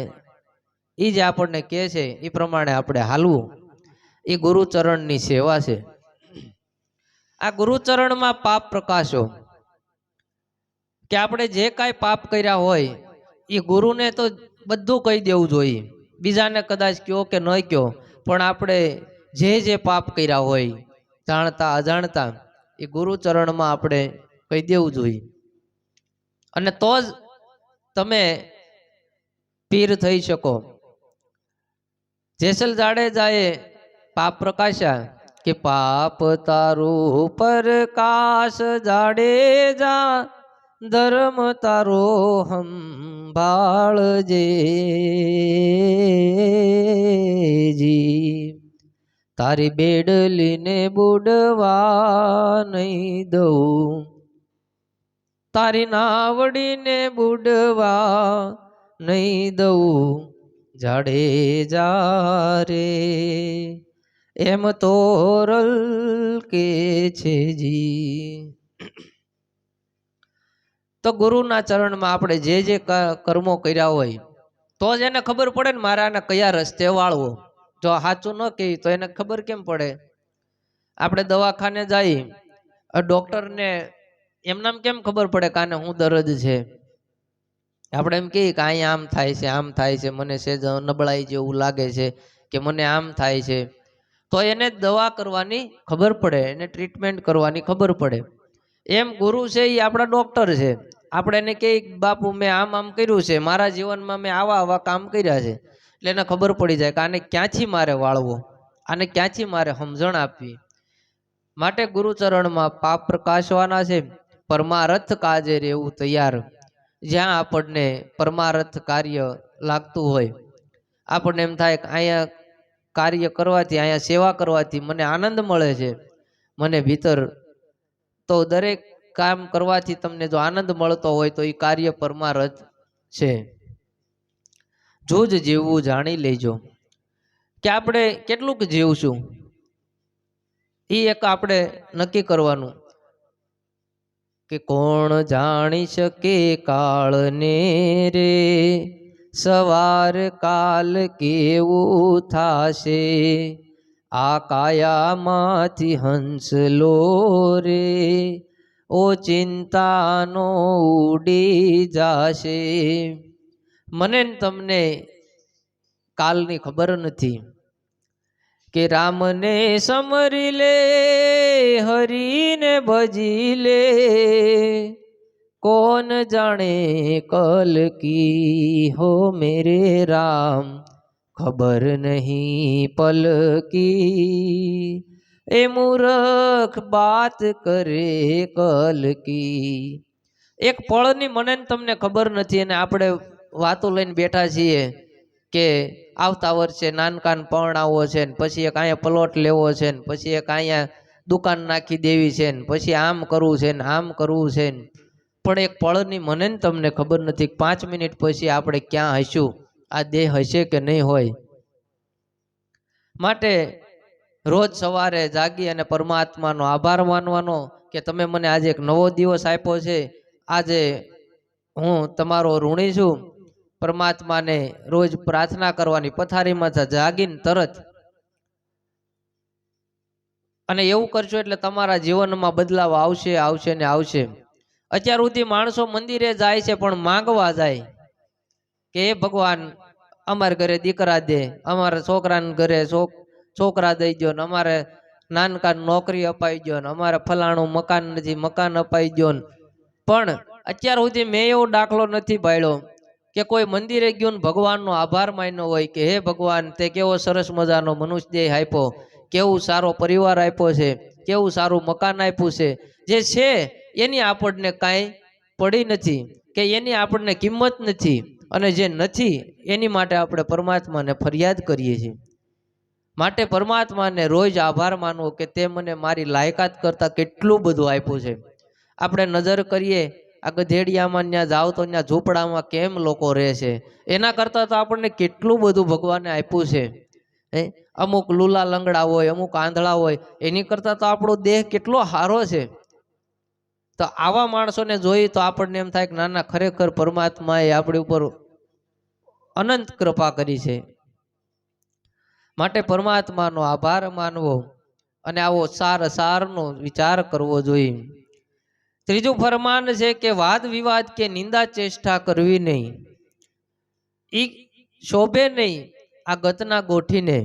A: એ જે આપણને કહે છે એ પ્રમાણે આપણે હાલવું એ ગુરુચરણની સેવા છે. આ ગુરુચરણમાં પાપ પ્રકાશો કે આપણે જે કાંઈ પાપ કર્યા હોય એ ગુરુને તો બધું કહી દેવું જોઈએ. બીજાને કદાચ કયો કે ન કયો, પણ આપણે જે પાપ કર્યા હોય જાણતા અજાણતા એ ગુરુચરણમાં આપણે કહી દેવું જોઈએ. અને તો જ તમે પીર થઈ શકો. જેસલ જાડેજાએ પાપ પ્રકાશ્યા કે પાપ તારું પ્રકાશ જાડેજા ધર્મ તારો સંભાળજે જી. તારી બેડલીને બુડવા નહીં દઉં, તારી નાવડીને બુડવા નહીં દઉં જાડેજા રે, એમ તોરલ કે છે જી. તો ગુરુના ચરણમાં આપણે જે કર્મો કર્યા હોય તો જ એને ખબર પડે ને મારે આને કયા રસ્તે વાળવો. જો સાચું ન કહે તો એને ખબર કેમ પડે? આપણે દવાખાને જઈ, ડોક્ટરને એમનામ કેમ ખબર પડે કાને હું દર્દ છે? આપણે એમ કહીએ કે અહીંયા આમ થાય છે, આમ થાય છે, મને સેજ નબળાઈ જેવું લાગે છે, કે મને આમ થાય છે, તો એને દવા કરવાની ખબર પડે, એને ટ્રીટમેન્ટ કરવાની ખબર પડે. એમ ગુરુ છે એ આપણા ડોક્ટર છે. આપણે એને કહીએ બાપુ મેં આમ આમ કર્યું છે, મારા જીવનમાં મેં આવા આવા કામ કર્યા છે, એટલે એને ખબર પડી જાય કે આને ક્યાંથી મારે વાળવો, આને ક્યાંથી મારે સમજણ આપવી. માટે ગુરુચરણમાં પાપ પ્રકાશવાના છે, પરમારથ કાજે રહેવું તૈયાર. જ્યાં આપણને પરમારથ કાર્ય લાગતું હોય, આપણને એમ થાય કે અહીંયા કાર્ય કરવાથી, અહીંયા સેવા કરવાથી મને આનંદ મળે છે, મને ભીતર, તો દરેક કામ કરવાથી તમને જો આનંદ મળતો હોય તો એ કાર્ય પરમારથ છે. જૂજ જીવવું જાણી લેજો કે આપણે કેટલુંક જીવશું, એ એક આપણે નક્કી કરવાનું કે કોણ જાણી શકે કાળને રે, સવાર કાલ કેવું થાશે, આ કાયામાંથી હંસલો રે, ઓ ચિંતાનો ઉડી જાશે. મને ને તમને કાલની ખબર નથી કે રામને સમરી લે, હરીને ભજી લે, કોણ જાણે કલ કી હો મેરે રામ, ખબર નહીં પલ કી, એ મૂર્ખ બાત કરે કલ કી. એક પળની મને ને તમને ખબર નથી, અને આપણે વાતો લઈને બેઠા છીએ કે આવતા વર્ષે નાનકાન પરણાવો છે, ને પછી એક અહીંયા પ્લોટ લેવો છે, ને પછી એક અહીંયા દુકાન નાખી દેવી છે, ને પછી આમ કરવું છે, ને આમ કરવું છે, ને પણ એક પળની મને ને તમને ખબર નથી 5 મિનિટ પછી આપણે ક્યાં હશું, આ દેહ હશે કે નહીં હોય. માટે રોજ સવારે જાગી અને પરમાત્માનો આભાર માનવાનો કે તમે મને આજે એક નવો દિવસ આપ્યો છે, આજે હું તમારો ઋણી છું. પરમાત્માને રોજ પ્રાર્થના કરવાની, પથારીમાં જાગીને તરત, અને એવું કરશો એટલે તમારા જીવનમાં બદલાવ આવશે, આવશે ને આવશે. અત્યાર સુધી માણસો મંદિરે જાય છે પણ માંગવા જાય કે હે ભગવાન અમારા ઘરે દીકરા દે, અમારા છોકરાને ઘરે છોકરા દઈ દો, ને અમારે નાનકા નોકરી અપાઈ દો, ને અમારે ફલાણું મકાન નથી, મકાન અપાઈ દો. પણ અત્યાર સુધી મેં એવો દાખલો નથી પાડ્યો કે કોઈ મંદિરે ગયું ને ભગવાનનો આભાર માન્યો હોય કે હે ભગવાન તે કેવો સરસ મજાનો મનુષ્ય દેહ આપ્યો, કેવું સારો પરિવાર આપ્યો છે, કેવું સારું મકાન આપ્યું છે. જે છે એની આપણને કાંઈ પડી નથી, કે એની આપણને કિંમત નથી, અને જે નથી એની માટે આપણે પરમાત્માને ફરિયાદ કરીએ છીએ. માટે પરમાત્માને રોજ આભાર માનવો કે તે મને મારી લાયકાત કરતાં કેટલું બધું આપ્યું છે. આપણે નજર કરીએ આ ગધેડિયામાં ત્યાં જાઓ તો ત્યાં ઝૂંપડામાં કેમ લોકો રહે છે, એના કરતાં તો આપણને કેટલું બધું ભગવાને આપ્યું છે. અમુક લૂલા લંગડા હોય, અમુક આંધળા હોય, એની કરતાં તો આપણો દેહ કેટલો સારો છે. તો આવા માણસોને જોઈ તો આપણને એમ થાય કે ના ના, ખરેખર પરમાત્માએ આપણી ઉપર અનંત કૃપા કરી છે. માટે પરમાત્માનો આભાર માનવો અને આવો સારનો વિચાર કરવો જોઈએ. ત્રીજું ફરમાન છે કે વાદ વિવાદ કે નિંદા ચેષ્ટા કરવી નહીં, ઈ શોભે નહીં આ ગતના ગોઠીને,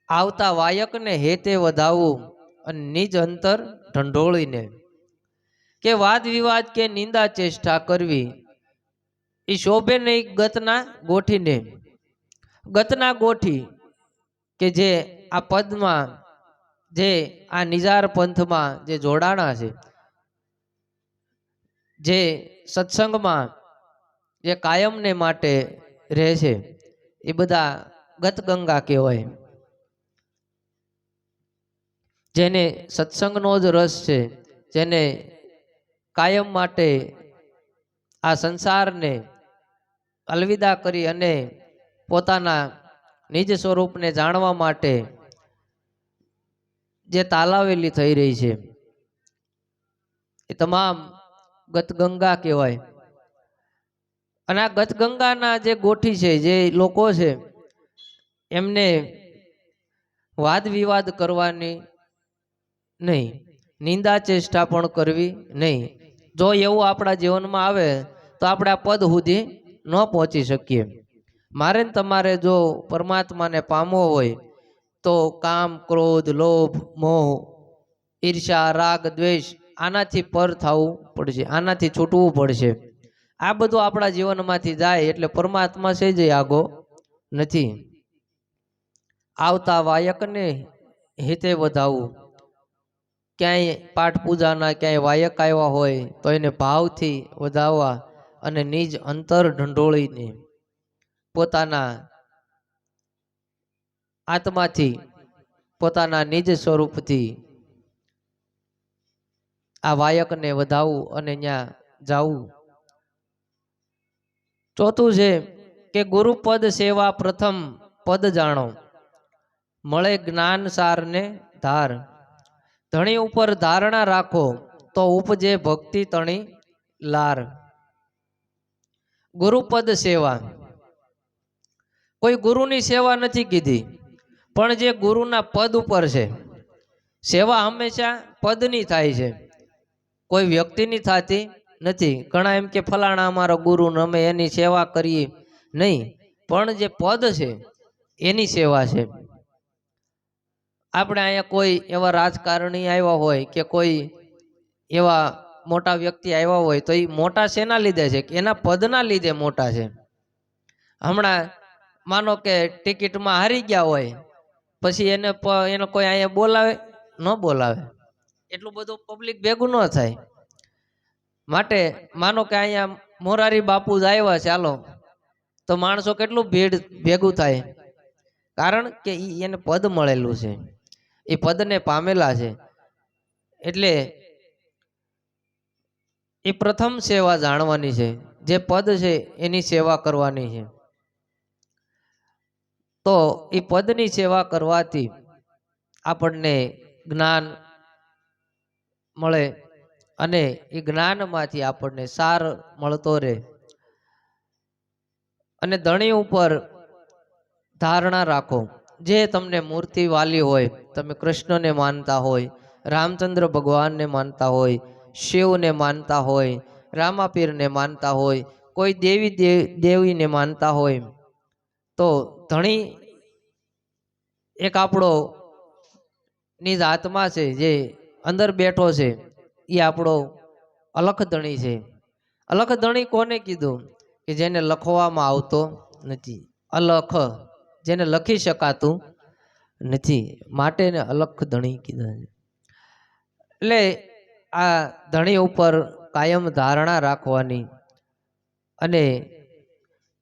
A: આવતા વાયકને હેતે વધાવવું અને નિજ અંતર ઢંઢોળીને. કે વાદ વિવાદ કે નિંદા ચેષ્ટા કરવી ઈ શોભે નહીં ગતના ગોઠીને. ગતના ગોઠી કે જે આ પદમાં, જે આ નિજાર પંથમાં જે જોડાણા છે, જે સત્સંગમાં જે કાયમને માટે રહે છે, એ બધા ગતગંગા કહેવાય. જેને સત્સંગનો જ રસ છે, જેને કાયમ માટે આ સંસારને અલવિદા કરી અને પોતાના નિજ સ્વરૂપને જાણવા માટે જે તાલાવેલી થઈ રહી છે, એ તમામ ગતગંગા કહેવાય. અને આ ગતગંગાના જે ગોઠી છે, જે લોકો છે, એમને વાદ વિવાદ કરવાની નહીં, નિંદા ચેષ્ટા પણ કરવી નહીં. જો એવું આપણા જીવનમાં આવે તો આપણે આ પદ સુધી ન પહોંચી શકીએ. મારે ને તમારે જો પરમાત્માને પામવો હોય તો કામ, ક્રોધ, લોભ, મોહ, ઈર્ષા, રાગ, દ્વેષ આનાથી પર થવું પડશે, આનાથી છૂટવું પડશે. આ બધું આપણા જીવનમાંથી જાય એટલે પરમાત્મા છે જ આગો નથી. આવતા વાયકને હિતે વધાવવું. ક્યાંય પાઠ પૂજાના ક્યાંય વાયક આવ્યા હોય તો એને ભાવથી વધાવવા અને નિજ અંતર ઢંઢોળીને પોતાના આત્માથી, પોતાના નિજ સ્વરૂપથી આ વાયકને વધાવવું અને ત્યાં જવું. ચોથું છે કે ગુરુપદ સેવા પ્રથમ પદ જાણો, મળે જ્ઞાન સારને ધાર. ધણી ઉપર ધારણા રાખો તો ઉપજે ભક્તિ તણી લાર. ગુરુપદ સેવા, કોઈ ગુરુની સેવા નથી કીધી, પણ જે ગુરુના પદ ઉપર છે. સેવા હંમેશા પદની થાય છે, કોઈ વ્યક્તિની થતી નથી. ઘણા એમ કે ફલાણા અમારા ગુરુ ને અમે એની સેવા કરીએ, નહીં, પણ જે પદ છે એની સેવા છે. આપણે અહીંયા કોઈ એવા રાજકારણી આવ્યા હોય કે કોઈ એવા મોટા વ્યક્તિ આવ્યા હોય તો એ મોટા શેના લીધે છે કે એના પદના લીધે મોટા છે. હમણાં માનો કે ટિકિટમાં હારી ગયા હોય પછી એને કોઈ અહીંયા બોલાવે ન બોલાવે, એટલું બધું પબ્લિક ભેગું ન થાય. માટે માનો કે અહીંયા મોરારી બાપુ જ આવ્યા ચાલો તો માણસો કેટલું ભીડ ભેગું થાય, કારણ કે એને પદ મળેલું છે, એ પદને પામેલા છે. એટલે એ પ્રથમ સેવા જાણવાની છે, જે પદ છે એની સેવા કરવાની છે. તો એ પદની સેવા કરવાથી આપણને જ્ઞાન મળે અને એ જ્ઞાનમાંથી આપણને સાર મળતો રહે. અને ધણી ઉપર ધારણા રાખો. જે તમને મૂર્તિ વાલી હોય, તમે કૃષ્ણને માનતા હોય, રામચંદ્ર ભગવાનને માનતા હોય, શિવને માનતા હોય, રામાપીરને માનતા હોય, કોઈ દેવી દેવીને માનતા હોય, તો ધણી એક આપણો નિજ આત્મા છે જે અંદર બેઠો છે, એ આપણો અલખ ધણી છે. અલખ ધણી કોને કીધું? કે જેને લખવામાં આવતો નથી. અલખ, જેને લખી શકાતું નથી, માટે ને અલખ ધણી કીધા છે. એટલે આ ધણી ઉપર કાયમ ધારણા રાખવાની, અને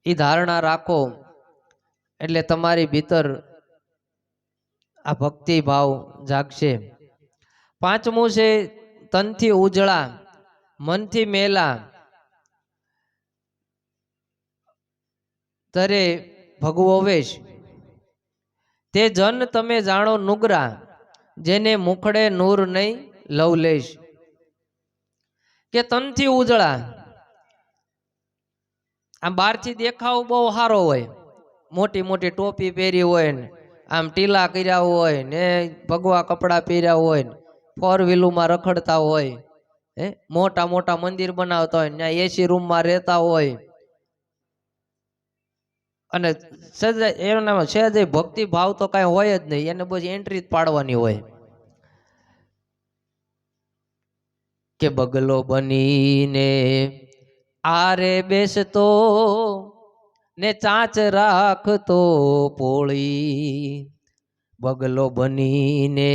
A: એ ધારણા રાખો એટલે તમારી ભીતર આ ભક્તિ ભાવ જાગશે. પાંચમું છે તનથી ઉજળા, મનથી મેલા, તરે ભગવો વેશ. તે જન તમે જાણો નુગરા, જેને મુખડે નૂર નહીં લવલેશ. કે તનથી ઉજળા, આમ બહારથી દેખાવ બહુ સારો હોય, મોટી મોટી ટોપી પહેરી હોય ને આમ ટીલા કર્યા હોય ને ભગવા કપડા પહેર્યા હોય ને 4 વ્હીલમાં રખડતા હોય, મોટા મોટા મંદિર બનાવતા હોય, ત્યાં એસી રૂમમાં રહેતા હોય, અને એનામાં સહેજ ભક્તિ ભાવ તો કાંઈ હોય જ નહીં, એને બસ એન્ટ્રી જ પાડવાની હોય. કે બગલો બનીને આરે બેસતો ને ચાંચ રાખતો પોળી. બગલો બનીને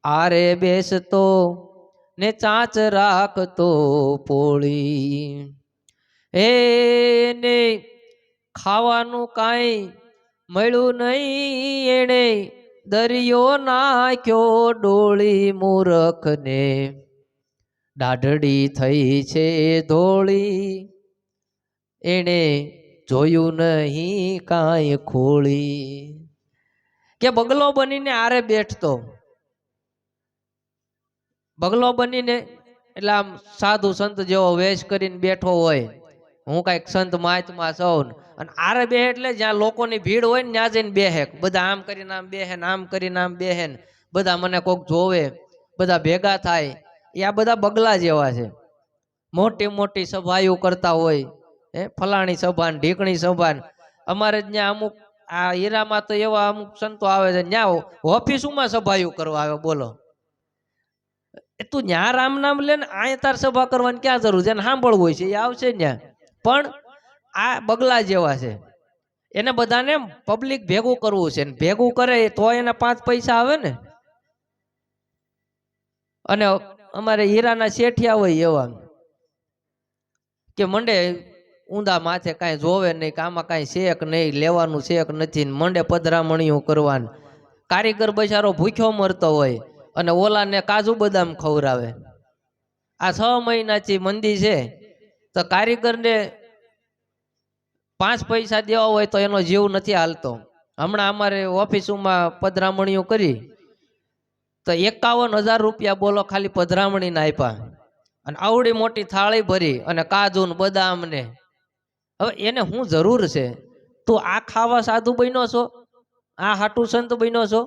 A: આરે બેસતો ને ચાંચ રાખતો પોળી. એને ખાવાનું કાંઈ મળ્યું નહીં, એણે દરિયો નાખ્યો ડોળી. મૂરખને દાઢડી થઈ છે ધોળી, એણે જોયું નહીં કાંઈ ખોળી. કે બગલો બનીને આરે બેઠતો, બગલો બનીને એટલે આમ સાધુ સંત જેવો વેશ કરીને બેઠો હોય, હું કાંઈક સંત મહાત્મા છું, અને આરે બે એટલે જ્યાં લોકોની ભીડ હોય ને ત્યાં જઈને બેહે. બધા આમ કરીને આમ બેહે, આમ કરીને આમ બેહે, બધા મને કોક જોવે, બધા ભેગા થાય. એ આ બધા બગલા જેવા છે. મોટી મોટી સભાઓ કરતા હોય, ફલાણી સભા ને ઢીકણી સભા ને. અમારે ત્યાં અમુક આ હીરામાં તો એવા અમુક સંતો આવે છે, ત્યાં ઓફિસોમાં સભાઓ કરવા આવે. બોલો, તું ન્યા રામ નામ લે ને, અહીંયા તાર સભા કરવાની ક્યાં જરૂર છે? સાંભળવું હોય છે એ આવશે ત્યાં. પણ આ બગલા જેવા છે, એને બધાને પબ્લિક ભેગું કરવું છે, ભેગું કરે તો એને 5 પૈસા આવે ને. અને અમારે હીરાના શેઠિયા હોય એવા કે મંડે ઊંધા માથે કાંઈ જોવે નહીં કે આમાં કાંઈ શેક નહીં, લેવાનું શેક નથી, મંડે પધરામણીઓ કરવાનું. કારીગર બચારો ભૂખ્યો મરતો હોય અને ઓલાને કાજુ બદામ ખવડાવે. આ 6 મહિનાથી મંદી છે, તો કારીગરને 5 પૈસા દેવા હોય તો એનો જીવ નથી હાલતો. હમણાં અમારે ઓફિસોમાં પધરામણીઓ કરી તો 51,000 રૂપિયા બોલો ખાલી પધરામણીને આપ્યા, અને આવડી મોટી થાળી ભરી અને કાજુ ને બદામ ને. હવે એને શું જરૂર છે? તું આ ખાવા સાધુ બન્યો છો? આ હાટુ સંત બન્યો છો?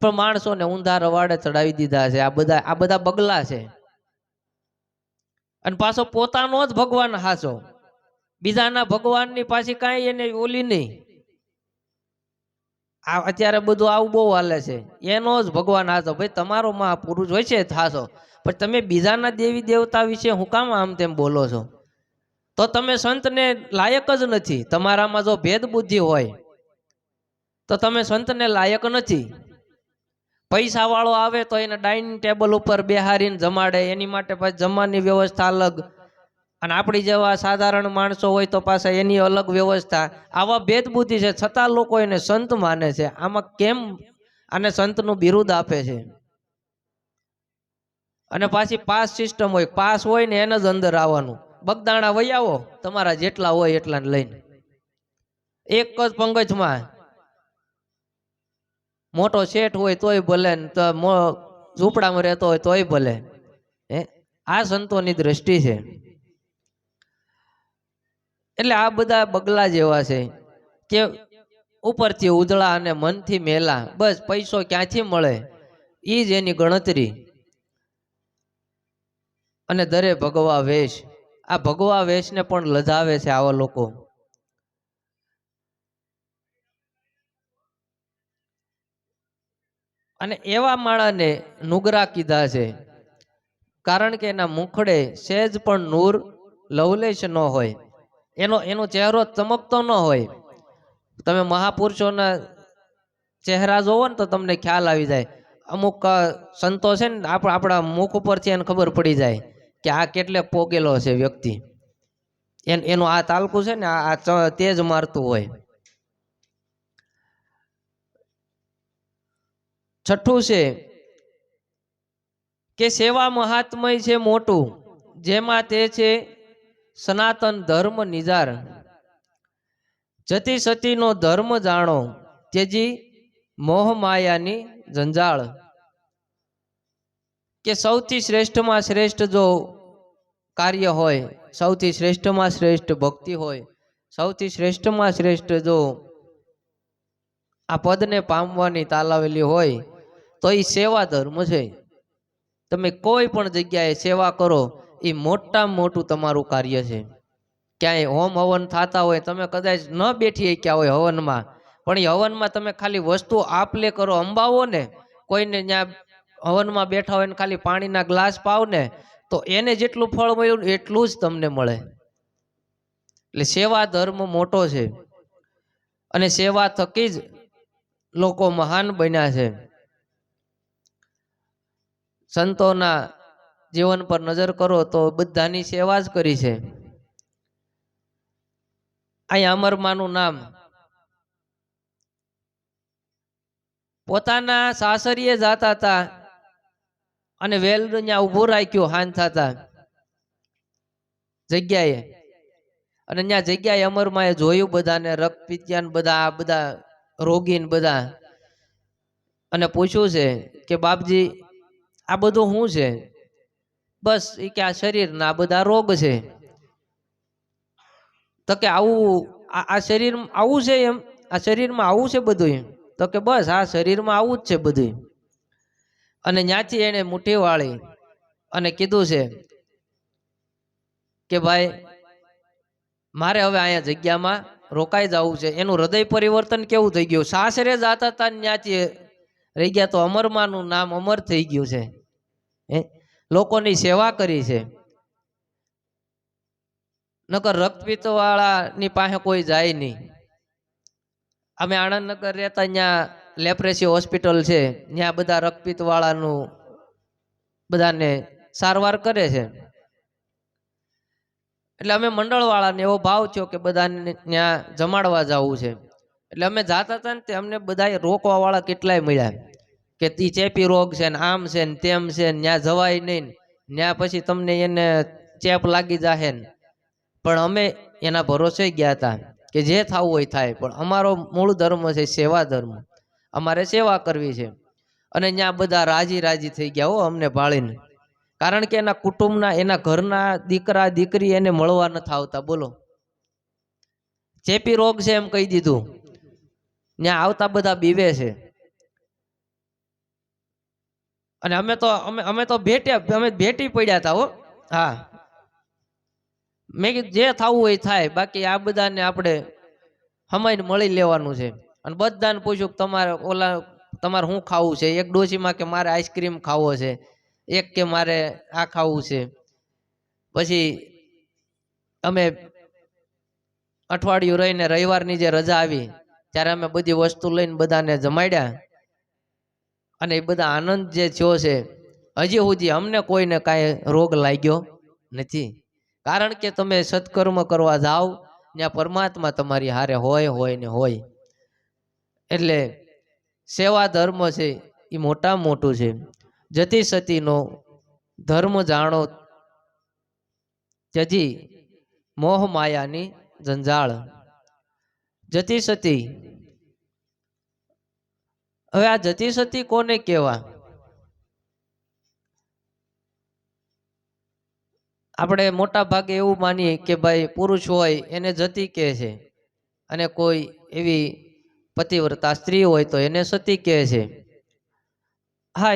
A: પણ માણસોને ઊંધા રવાડે ચડાવી દીધા છે. આ બધા બગલા છે. અને પાછો પોતાનો જ ભગવાન હાચો, બીજાના ભગવાનની પાછી કાંઈ એને ઓલી નહીં. આ અત્યારે બધું આવું બહુ હાલે છે, એનો જ ભગવાન હાચો. ભાઈ તમારો મહાપુરુષ હોય છે થાશો, પણ તમે બીજાના દેવી દેવતા વિશે હું કામ આમ તેમ બોલો છો? તો તમે સંતને લાયક જ નથી. તમારામાં જો ભેદ બુદ્ધિ હોય તો તમે સંતને લાયક નથી. પૈસા વાળો આવે તો એને ડાઇનિંગ ટેબલ ઉપર બેહારીને જમાડે, એની માટે પાછી જમવાની વ્યવસ્થા અલગ. અને આપણી જેવા સાધારણ માણસો હોય તો પાછા એની અલગ વ્યવસ્થા. આવા ભેદ બુદ્ધિ છે, છતાં લોકો એને સંત માને છે. આમાં કેમ આને સંતનું બિરુદ આપે છે? અને પાછી પાસ સિસ્ટમ હોય, પાસ હોય ને એને જ અંદર આવવાનું. બગદાણા વહી આવો, તમારા જેટલા હોય એટલાને લઈને. એક જ પંગજમાં મોટો શેઠ હોય તોય ભલે, તો ઝૂંપડામાં રહેતો હોય તોય ભલે. આ સંતોની દ્રષ્ટિ છે. એટલે આ બધા બગલા જેવા છે કે ઉપરથી ઉજળા અને મનથી મેલા. બસ પૈસો ક્યાંથી મળે એ જ એની ગણતરી. અને દરે ભગવા વેશ. આ ભગવા વેશને પણ લજાવે છે આવા લોકો. અને એવા માળાને નુગરા કીધા છે, કારણ કે એના મુખડે સહેજ પણ નૂર લવલેશ ન હોય. એનો ચહેરો ચમકતો ન હોય. તમે મહાપુરુષોના ચહેરા જોવો ને તો તમને ખ્યાલ આવી જાય. અમુક સંતો છે ને, આપણા મુખ ઉપરથી એને ખબર પડી જાય કે આ કેટલે પોગેલો છે વ્યક્તિ. એનું આ તાલકું છે ને, આ તેજ મારતું હોય. છઠ્ઠું છે કે સેવા મહાત્મય છે મોટું, જેમાં તે છે સનાતન ધર્મ નિજાર. જતી સતીનો ધર્મ જાણો, તેજી મોહ માયાની જંજાળ. કે સૌથી શ્રેષ્ઠમાં શ્રેષ્ઠ જો કાર્ય હોય, સૌથી શ્રેષ્ઠમાં શ્રેષ્ઠ ભક્તિ હોય, સૌથી શ્રેષ્ઠમાં શ્રેષ્ઠ જો આ પદને પામવાની તાલાવેલી હોય તો એ સેવા ધર્મ છે. તમે કોઈ પણ જગ્યાએ સેવા કરો એ મોટામાં મોટું તમારું કાર્ય છે. ક્યાંય હોમ હવન થતા હોય, તમે કદાચ ન બેઠી ક્યાં હોય હવનમાં, પણ એ હવનમાં તમે ખાલી વસ્તુ આપ લે કરો, અંબાવો ને, કોઈને ત્યાં હવનમાં બેઠા હોય ને ખાલી પાણીના ગ્લાસ પાવ ને, તો એને જેટલું ફળ મળ્યું એટલું જ તમને મળે. એટલે સેવા ધર્મ મોટો છે, અને સેવા થકી જ લોકો મહાન બન્યા છે. સંતોના જીવન પર નજર કરો તો બધાની સેવા જ કરી છે. અહીંયા અમરમાનું નામ પોતાના સાસરીએ જાતા હતા અને વેલ ત્યાં ઊભું રાખ્યું હાન થતા જગ્યાએ. અને ત્યાં જગ્યાએ અમરમાએ જોયું બધાને, રક્તપિત્યાન બધા રોગીન બધા, અને પૂછ્યું છે કે બાપજી આ બધું શું છે? બસ એ કે આ શરીરના બધા રોગ છે. તો કે આવું આ શરીરમાં આવું છે? એમ આ શરીરમાં આવું છે બધું? એમ તો કે બસ આ શરીરમાં આવું જ છે બધું. અને ત્યાંથી એને મુઠ્ઠી વાળી અને કીધું છે કે ભાઈ મારે હવે અહીંયા જગ્યામાં રોકાઈ જવું છે. એનું હૃદય પરિવર્તન કેવું થઈ ગયું, સાસરે જાતા હતા ત્યાંથી રહી ગયા તો અમરમાનું નામ અમર થઈ ગયું છે. હે, લોકોની સેવા કરી છે. નકર રક્તપિત્ત વાળાની પાસે કોઈ જાય નહીં. અમે આણંદનગર રહેતા, ત્યાં લેપ્રેસી હોસ્પિટલ છે, ત્યાં બધા રક્તપિત્ત વાળાનું બધાને સારવાર કરે છે. એટલે અમે મંડળવાળાને એવો ભાવ થયો કે બધાને ત્યાં જમાડવા જવું છે. એટલે અમે જાતા હતા ને તે અમને બધા રોકવા વાળા કેટલાય મળ્યા કે તી ચેપી રોગ છે ને આમ છે ને તેમ છે ને ત્યાં જવાય નહીં, ત્યાં પછી તમને એને ચેપ લાગી જાહે ને. પણ અમે એના ભરોસે ગયા હતા કે જે થવું હોય થાય, પણ અમારો મૂળ ધર્મ છે સેવા ધર્મ, અમારે સેવા કરવી છે. અને ત્યાં બધા રાજી રાજી થઈ ગયા હો અમને ભાળીને, કારણ કે એના કુટુંબના એના ઘરના દીકરા દીકરી એને મળવા નથી આવતા. બોલો, ચેપી રોગ છે એમ કહી દીધું, ત્યાં આવતા બધા બીવે છે. અને અમે તો ભેટી પડ્યા હતા હો. હા, મેં કીધું જે થવું હોય થાય, બાકી આ બધાને આપણે હમાઈને મળી લેવાનું છે. અને બધાને પૂછ્યું તમારે શું ખાવું છે. એક ડોશીમાં કે મારે આઈસ્ક્રીમ ખાવો છે, એક કે મારે આ ખાવું છે. પછી અમે અઠવાડિયું રહીને રવિવારની જે રજા આવી ત્યારે અમે બધી વસ્તુ લઈને બધાને જમાડ્યા. અને એ બધા આનંદ જે થયો છે, હજી સુધી અમને કોઈને કાંઈ રોગ લાગ્યો નથી. કારણ કે તમે સત્કર્મ કરવા જાઓ ત્યાં પરમાત્મા તમારી હારે હોય ને હોય. એટલે સેવા ધર્મ છે એ મોટામાં મોટું છે. જતી સતીનો ધર્મ જાણો, ત્યજી મોહ માયાની જંજાળ. જતી સતી, હવે આ જતી સતી કોને કહેવા? આપણે મોટા ભાગે એવું માનીએ કે ભાઈ પુરુષ હોય એને જતી કહે છે, અને કોઈ એવી પતિવ્રતા સ્ત્રી હોય તો એને સતી કહે છે. હા,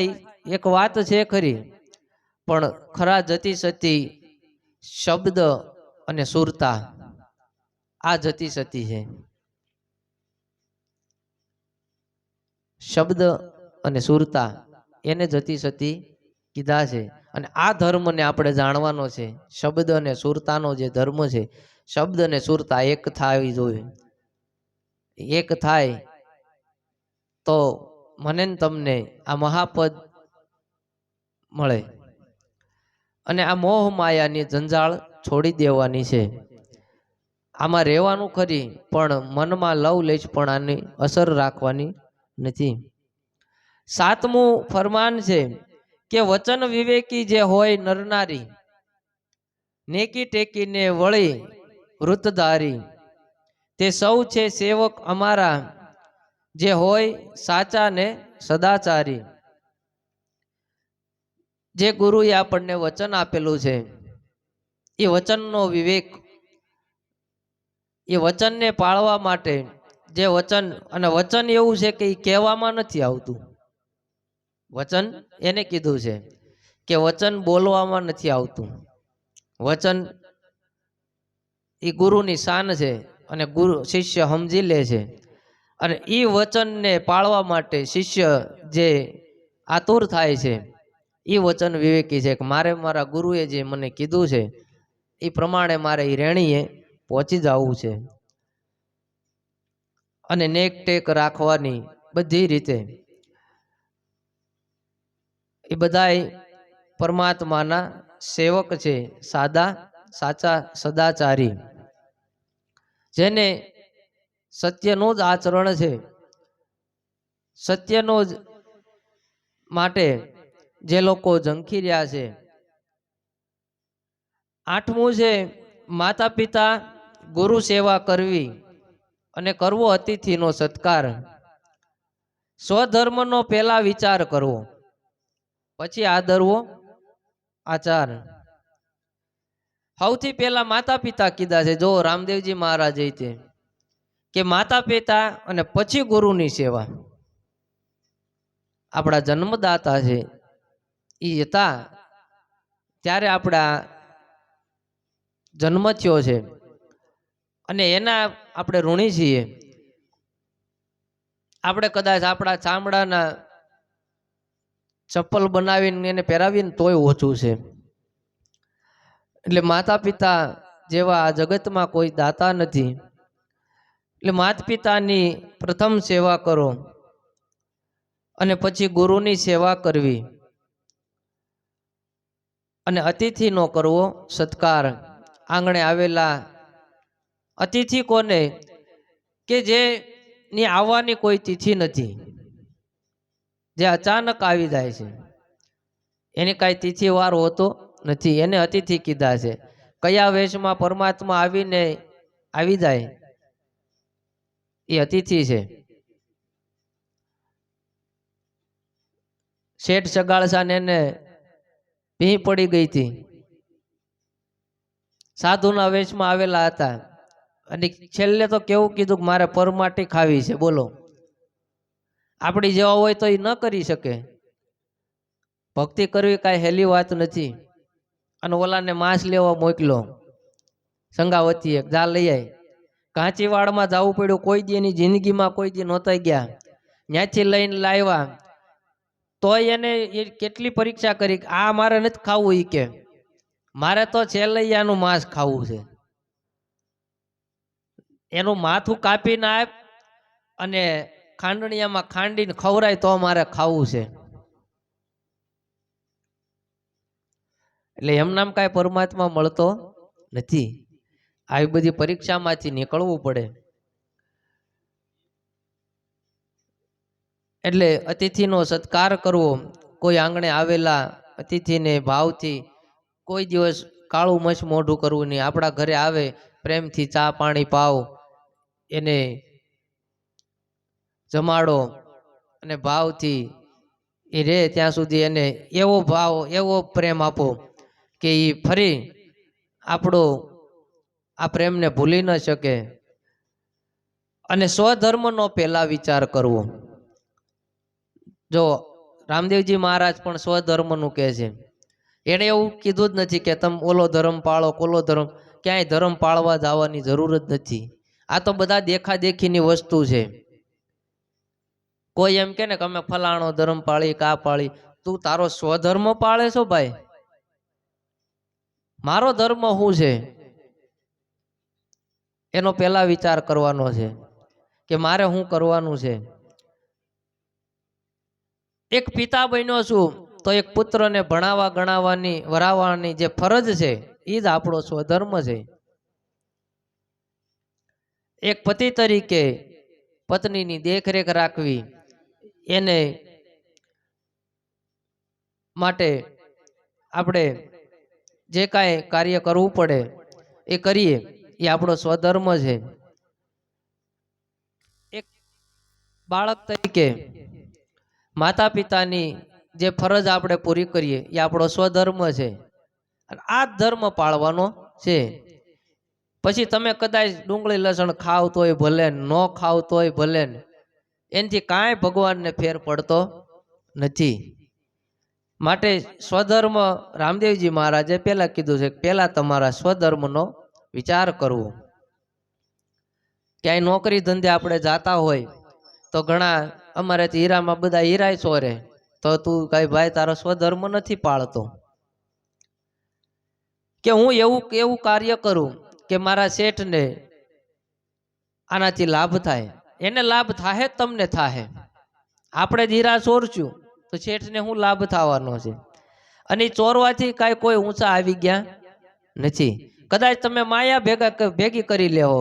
A: એક વાત છે ખરી, પણ ખરા જતી સતી શબ્દ અને સુરતા, આ જતી સતી છે. શબ્દ અને સુરતા એને જતી સતી કીધા છે. અને આ ધર્મને આપણે જાણવાનો છે. શબ્દ અને સુરતાનો જે ધર્મ છે, શબ્દ અને સુરતા એક થવી જોઈએ. એક થાય તો મને ને તમને આ મહાપદ મળે. અને આ મોહ માયાની જંજાળ છોડી દેવાની છે. આમાં રહેવાનું ખરી, પણ મનમાં લવલેશપણાની અસર રાખવાની નથી. 7મું ફરમાન છે કે વચન વિવેકી જે હોય નરનારી, નેકી ટેકીને વળી વૃતધારી, તે સૌ છે સેવક અમારા, જે હોય સાચા ને સદાચારી. જે ગુરુએ આપણને વચન આપેલું છે, એ વચનનો વિવેક, એ વચનને પાળવા માટે જે વચન, અને વચન એવું છે કે એ કહેવામાં નથી આવતું. વચન એને કીધું છે કે વચન બોલવામાં નથી આવતું. વચન એ ગુરુની શાન છે, અને ગુરુ શિષ્ય સમજી લે છે. અને એ વચનને પાળવા માટે શિષ્ય જે આતુર થાય છે, એ વચન વિવેકી છે કે મારે મારા ગુરુએ જે મને કીધું છે એ પ્રમાણે મારે એ રેણીએ પહોંચી જવું છે. અને નેક ટેક રાખવાની બધી રીતે. એ બધાય પરમાત્માના સેવક છે, સાદા સાચા સદાચારી, જેને સત્યનું જ આચરણ છે, સત્યનો જ માટે જે લોકો ઝંખી રહ્યા છે. 8મું છે માતા પિતા ગુરુ સેવા કરવી અને કરવો અતિથિનો સત્કાર. સ્વધર્મનો પહેલા વિચાર કરવો, પછી આદરવો આચાર. સૌથી પહેલા માતા પિતા કીધા છે. જો રામદેવજી મહારાજે તે કે માતા પિતા અને પછી ગુરુની સેવા. આપણા જન્મદાતા છે એ હતા, ત્યારે આપણા જન્મ થયો છે અને એના આપણે ઋણી છીએ. આપણે કદાચ આપણા ચામડાના ચપ્પલ બનાવીને એને પહેરાવીને તોય ઓછું છે. એટલે માતા પિતા જેવા આ જગતમાં કોઈ દાતા નથી. એટલે માતા પિતાની પ્રથમ સેવા કરો અને પછી ગુરુની સેવા કરવી. અને અતિથિનો કરવો સત્કાર. આંગણે આવેલા અતિથિ કોને? કે જેની આવવાની કોઈ તિથિ નથી, જે અચાનક આવી જાય છે, એની કાંઈ તિથિ વાર હોતો નથી, એને અતિથિ કીધા છે. કયા વેશમાં પરમાત્મા આવીને આવી જાય એ અતિથિ છે. શેઠ સગાળસાને એને ભી પડી ગઈ હતી, સાધુના વેશમાં આવેલા હતા અને છેલ્લે તો કેવું કીધું કે મારે પરમાટી ખાવી છે. બોલો, આપણી જેવા હોય તો એ ન કરી શકે. ભક્તિ કરવી કાંઈ હેલી વાત નથી. અને ઓલાને માંસ લેવા મોકલો સંગાવતી એક જા લઈ આવી. કાંચીવાડમાં જવું પડ્યું, કોઈ દી એની જિંદગીમાં કોઈ દી નહોતા ગયા, ત્યાંથી લઈને લાવ્યા. તોય એને એ કેટલી પરીક્ષા કરી, આ મારે નથી ખાવું. એ કે મારે તો છેલ્લૈયાનું માંસ ખાવું છે. એનું માથું કાપીને આપ અને ખાંડણીયામાં ખાંડીને ખવરાય તો મારે ખાવું છે. એટલે એમ નામ કાંઈ પરમાત્મા મળતો નથી. આવી બધી પરીક્ષામાંથી નીકળવું પડે. એટલે અતિથિનો સત્કાર કરવો. કોઈ આંગણે આવેલા અતિથિને ભાવથી કોઈ દિવસ કાળું મચ મોઢું કરવું નહીં. આપણા ઘરે આવે પ્રેમથી ચા પાણી પાવ, એને જમાડો અને ભાવથી એ રે ત્યાં સુધી એને એવો ભાવ એવો પ્રેમ આપો કે એ ફરી આપણો આ પ્રેમને ભૂલી ન શકે. અને સ્વધર્મનો પહેલા વિચાર કરવો. જો રામદેવજી મહારાજ પણ સ્વધર્મનું કહે છે. એણે એવું કીધું જ નથી કે તમે ઓલો ધર્મ પાળો કોલો ધર્મ. ક્યાંય ધર્મ પાળવા જવાની જરૂર જ નથી. આ તો બધા દેખાદેખીની વસ્તુ છે. કોઈ એમ કે ને કે અમે ફલાણો ધર્મ પાળી કા પાળી. તું તારો સ્વધર્મ પાળે છો ભાઈ? મારો ધર્મ શું છે એનો પહેલા વિચાર કરવાનો છે કે મારે શું કરવાનું છે. એક પિતા બન્યો છું તો એક પુત્રને ભણાવવા ગણાવવાની વરાવવાની જે ફરજ છે એ જ આપણો સ્વધર્મ છે. એક પતિ તરીકે પત્નીની દેખરેખ રાખવી, એને માટે આપણે જે કાંઈ કાર્ય કરવું પડે એ કરીએ, એ આપણો સ્વધર્મ છે. એક બાળક તરીકે માતા પિતાની જે ફરજ આપણે પૂરી કરીએ એ આપણો સ્વધર્મ છે. આ ધર્મ પાળવાનો છે. પછી તમે કદાચ ડુંગળી લસણ ખાવ તોય ભલે, ન ખાવ તોય ભલે, એનાથી કાંઈ ભગવાનને ફેર પડતો નથી. માટે સ્વધર્મ રામદેવજી મહારાજે પહેલા કીધું છે, પહેલા તમારા સ્વધર્મનો વિચાર કરવો. ક્યાંય નોકરી ધંધે આપણે જાતા હોય તો ઘણા અમારે હીરામાં બધા હીરાય ચોરે, તો તું કઈ ભાઈ તારો સ્વધર્મ નથી પાળતો. કે હું એવું કાર્ય કરું કે મારા શેઠને આનાથી લાભ થાય. એને લાભ થાય તમને થાય. આપણે જ હીરા ચોરશું તો શેઠને શું લાભ થવાનો છે? અને ચોરવાથી કાંઈ કોઈ ઊંચા આવી ગયા નથી. કદાચ તમે માયા ભેગી કરી લેહો,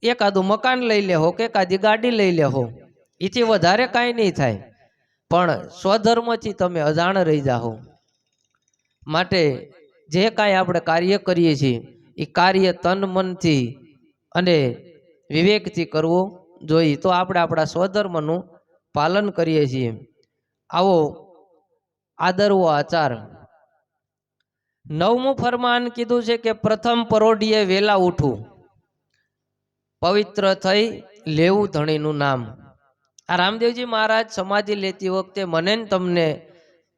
A: એકાદું મકાન લઈ લેહો કે એકાદી ગાડી લઈ લેહો, એથી વધારે કાંઈ નહીં થાય, પણ સ્વધર્મથી તમે અજાણ રહી જાઓ. માટે જે કાંઈ આપણે કાર્ય કરીએ છીએ એ કાર્ય તન મનથી અને વિવેકથી કરવું જોઈએ, તો આપણે આપણા સ્વધર્મનું પાલન કરીએ છીએ. આવો આદરવો આચાર. 9મું ફરમાન કીધું છે કે પ્રથમ પરોઢીએ વેલા ઉઠવું, પવિત્ર થઈ લેવું ધણીનું નામ. આ રામદેવજી મહારાજ સમાધિ લેતી વખતે મને તમને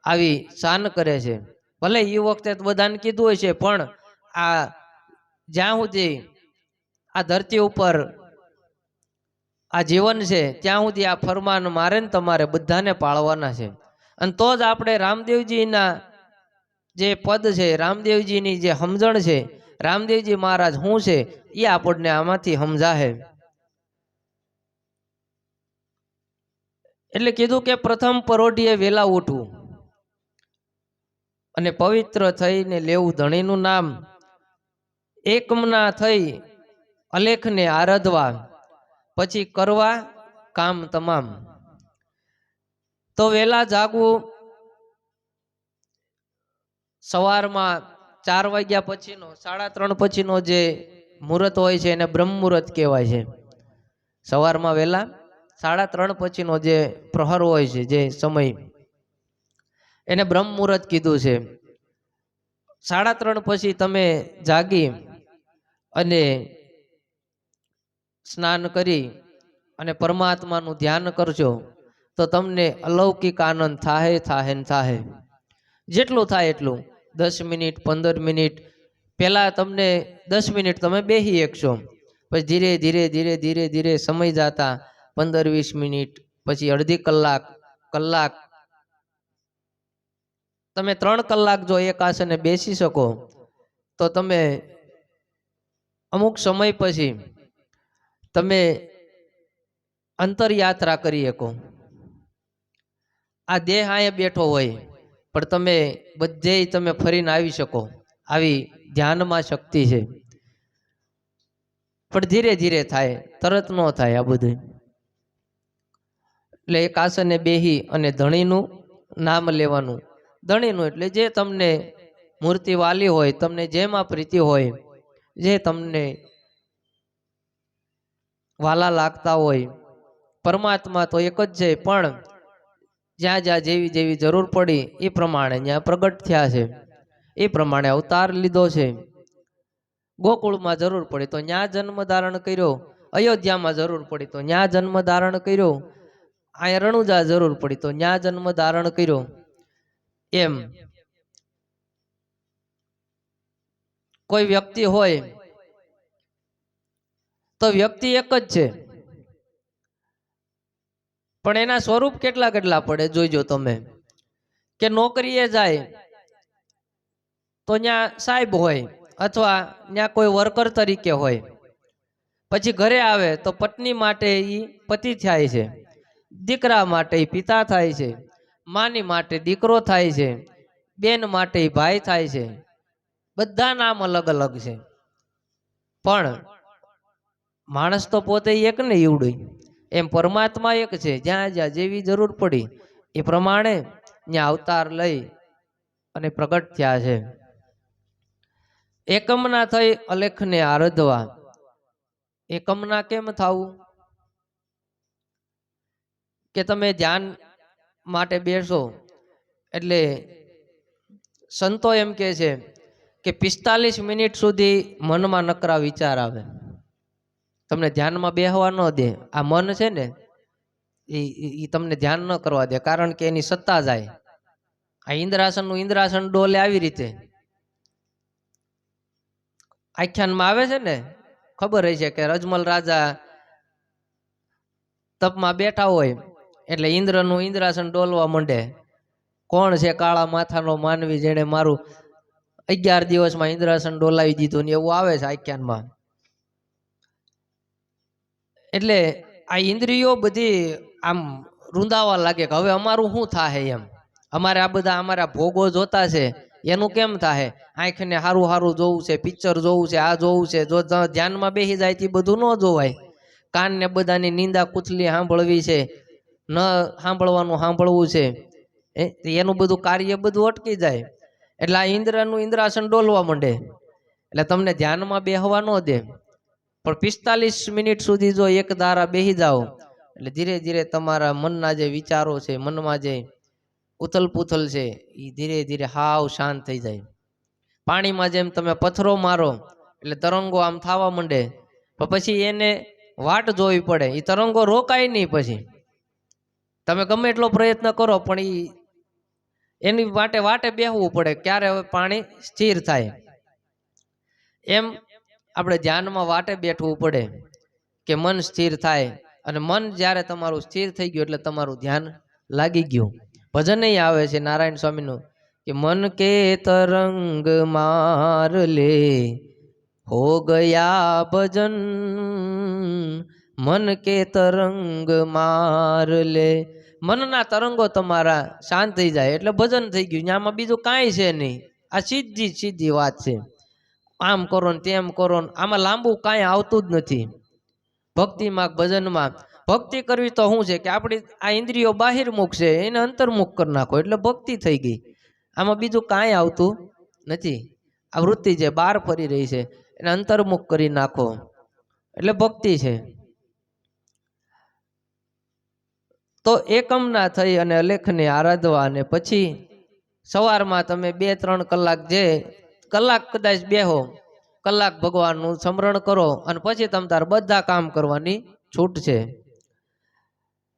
A: આવી શાન કરે છે ભલે એ વખતે તો બધાને કીધું હોય છે, પણ આ જ્યાં સુધી આ ધરતી ઉપર આ જીવન છે ત્યાં સુધી આ ફરમાન મારે ને તમારે બધાને પાળવાના છે. અને તો જ આપણે રામદેવજીના જે પદ છે, રામદેવજીની જે સમજણ છે, રામદેવજી મહારાજ શું છે એ આપણને આમાંથી સમજાશે. એટલે કીધું કે પ્રથમ પરોઢીએ વેલા ઉઠવું અને પવિત્ર થઈને લેવું ધણીનું નામ, એકમના થઈ અલેખને આરાધવા, પછી કરવા કામ તમામ. તો વેલા જાગવું, સવારમાં 4 વાગ્યા પછીનો 3:30 પછીનો જે મુહૂર્ત હોય છે એને બ્રહ્મ મુહૂર્ત કહેવાય છે. સવારમાં વહેલા 3:30 પછીનો જે પ્રહર હોય છે, જે સમય, એને બ્રહ્મ મુહૂર્ત કીધું છે. 3:30 પછી તમે જાગી અને સ્નાન કરી અને પરમાત્માનું ધ્યાન કરજો તો તમને અલૌકિક આનંદ થાય. જેટલું થાય એટલું, 10 મિનિટ 15 મિનિટ, પહેલા તમને 10 મિનિટ તમે બેસી શકશો, પછી ધીરે ધીરે ધીરે ધીરે ધીરે સમય જાતા 15-20 મિનિટ, પછી અડધી કલાક, કલાક, તમે 3 કલાક જો એક આસને બેસી શકો તો તમે અમુક સમય પછી તમે અંતરયાત્રા કરી શકો. આ દેહ અહીંયા બેઠો હોય પણ તમે બધે તમે ફરીને આવી શકો, આવી ધ્યાનમાં શક્તિ છે. પણ ધીરે ધીરે થાય, તરત ન થાય આ બધું. એટલે એક આસને બેહી અને ધણીનું નામ લેવાનું. ધણીનું એટલે જે તમને મૂર્તિ વાલી હોય, તમને જેમાં પ્રીતિ હોય, જે તમને વાલા લાગતા હોય. પરમાત્મા તો એક જ છે, પણ જ્યાં જ્યાં જેવી જેવી જરૂર પડી એ પ્રમાણે જ્યાં પ્રગટ થયા છે, એ પ્રમાણે અવતાર લીધો છે. ગોકુળમાં જરૂર પડી તો ત્યાં જન્મ ધારણ કર્યો, અયોધ્યામાં જરૂર પડી તો ત્યાં જન્મ ધારણ કર્યો, અહીંયા રણુજા જરૂર પડી તો ત્યાં જન્મ ધારણ કર્યો. એમ કોઈ વ્યક્તિ હોય તો વ્યક્તિ એક જ છે, પણ એના સ્વરૂપ કેટલા કેટલા પડે જોઈજો તમે. કે નોકરીએ જાય તો ત્યાં સાહેબ હોય અથવા ત્યાં કોઈ વર્કર તરીકે હોય, પછી ઘરે આવે તો પત્ની માટે એ પતિ થાય છે, દીકરા માટે પિતા થાય છે, માની માટે દીકરો થાય છે, બેન માટે ભાઈ થાય છે. બધા નામ અલગ અલગ છે, પણ માણસ તો પોતે એક ને એવડું. એમ પરમાત્મા એક છે. જ્યાં જ્યાં જેવી જરૂર પડી એ પ્રમાણે ત્યાં અવતાર લઈ અને પ્રગટ થયા છે. એકમના થઈ અલેખને આરાધવા. એકમના કેમ થવું? કે તમે ધ્યાન માટે બેસો એટલે સંતો એમ કે છે કે 45 મિનિટ સુધી મનમાં નકરા વિચાર આવે. તમને ધ્યાનમાં બેહવા ન દે. આ મન છે ને એ તમને ધ્યાન ન કરવા દે, કારણ કે એની સત્તા જાય. આ ઇન્દ્રાસનનું ઇન્દ્રાસન ડોલે આવી રીતે. આખ્યાનમાં આવે છે ને, ખબર હશે કે રજમલ રાજા તપમાં બેઠા હોય એટલે ઇન્દ્રનું ઇન્દ્રાસન ડોલવા માંડે. કોણ છે કાળા માથાનો માનવી જેણે મારું 11 દિવસમાં ઇન્દ્રાસન ડોલાવી દીધું ને, એવું આવે છે આખ્યાનમાં. એટલે આ ઇન્દ્રિયો બધી આમ રૂંધાવા લાગે કે હવે અમારું શું થાય એમ. અમારે આ બધા અમારા ભોગો જોતા છે, એનું કેમ થાય? આંખને સારું સારું જોવું છે, પિક્ચર જોવું છે, આ જોવું છે. જો ધ્યાનમાં બેસી જાય તે બધું ન જોવાય. કાનને બધાની નિંદા કુથલી સાંભળવી છે, ન સાંભળવાનું સાંભળવું છે, એનું બધું કાર્ય બધું અટકી જાય. એટલે આ ઇન્દ્રનું ઇન્દ્રાસન ડોલવા માંડે એટલે તમને ધ્યાનમાં બેહવા ન દે. પણ 45 મિનિટ સુધી જો એક ધારા બેસી જાઓ એટલે ધીરે ધીરે તમારા મનના જે વિચારો છે, મનમાં જે ઉથલ પુથલ છે, એ ધીરે ધીરે હાવ શાંત થઈ જાય. પાણીમાં જેમ તમે પથ્થરો મારો એટલે તરંગો આમ થવા માંડે, પણ પછી એને વાટ જોવી પડે. એ તરંગો રોકાય નહીં. પછી તમે ગમે એટલો પ્રયત્ન કરો પણ એની વાટે વાટે બેહવું પડે, ક્યારે હવે પાણી સ્થિર થાય. એમ આપણે ધ્યાનમાં વાટે બેઠવું પડે કે મન સ્થિર થાય. અને મન જ્યારે તમારું સ્થિર થઈ ગયું એટલે તમારું ધ્યાન લાગી ગયું. ભજન આવે છે નારાયણ સ્વામીનું કે મન કે તરંગ માર લે હો ગયા ભજન, મન કે તરંગ માર લે. મનના તરંગો તમારા શાંત થઈ જાય એટલે ભજન થઈ ગયું. આમાં બીજું કાંઈ છે નહીં. આ સીધી સીધી વાત છે. આમ કરો ને તેમ કરો ને, આમાં લાંબુ કાંઈ આવતું જ નથી. ભક્તિમાં ભજનમાં ભક્તિ કરવી તો શું છે કે આપણી આ ઇન્દ્રિયો બાહિર્મુખ છે, એને અંતર્મુખ કરી નાખો એટલે ભક્તિ થઈ ગઈ. આમાં બીજું કાંઈ આવતું નથી. આ વૃત્તિ જે બહાર ફરી રહી છે એને અંતર્મુખ કરી નાખો એટલે ભક્તિ છે. તો એકમના થઈ અને અલેખને આરાધવા. અને પછી સવારમાં તમે 2-3 કલાક જે કલાક કદાચ બેહો, કલાક ભગવાનનું સ્મરણ કરો અને પછી તમ તાર બધા કામ કરવાની છૂટ છે.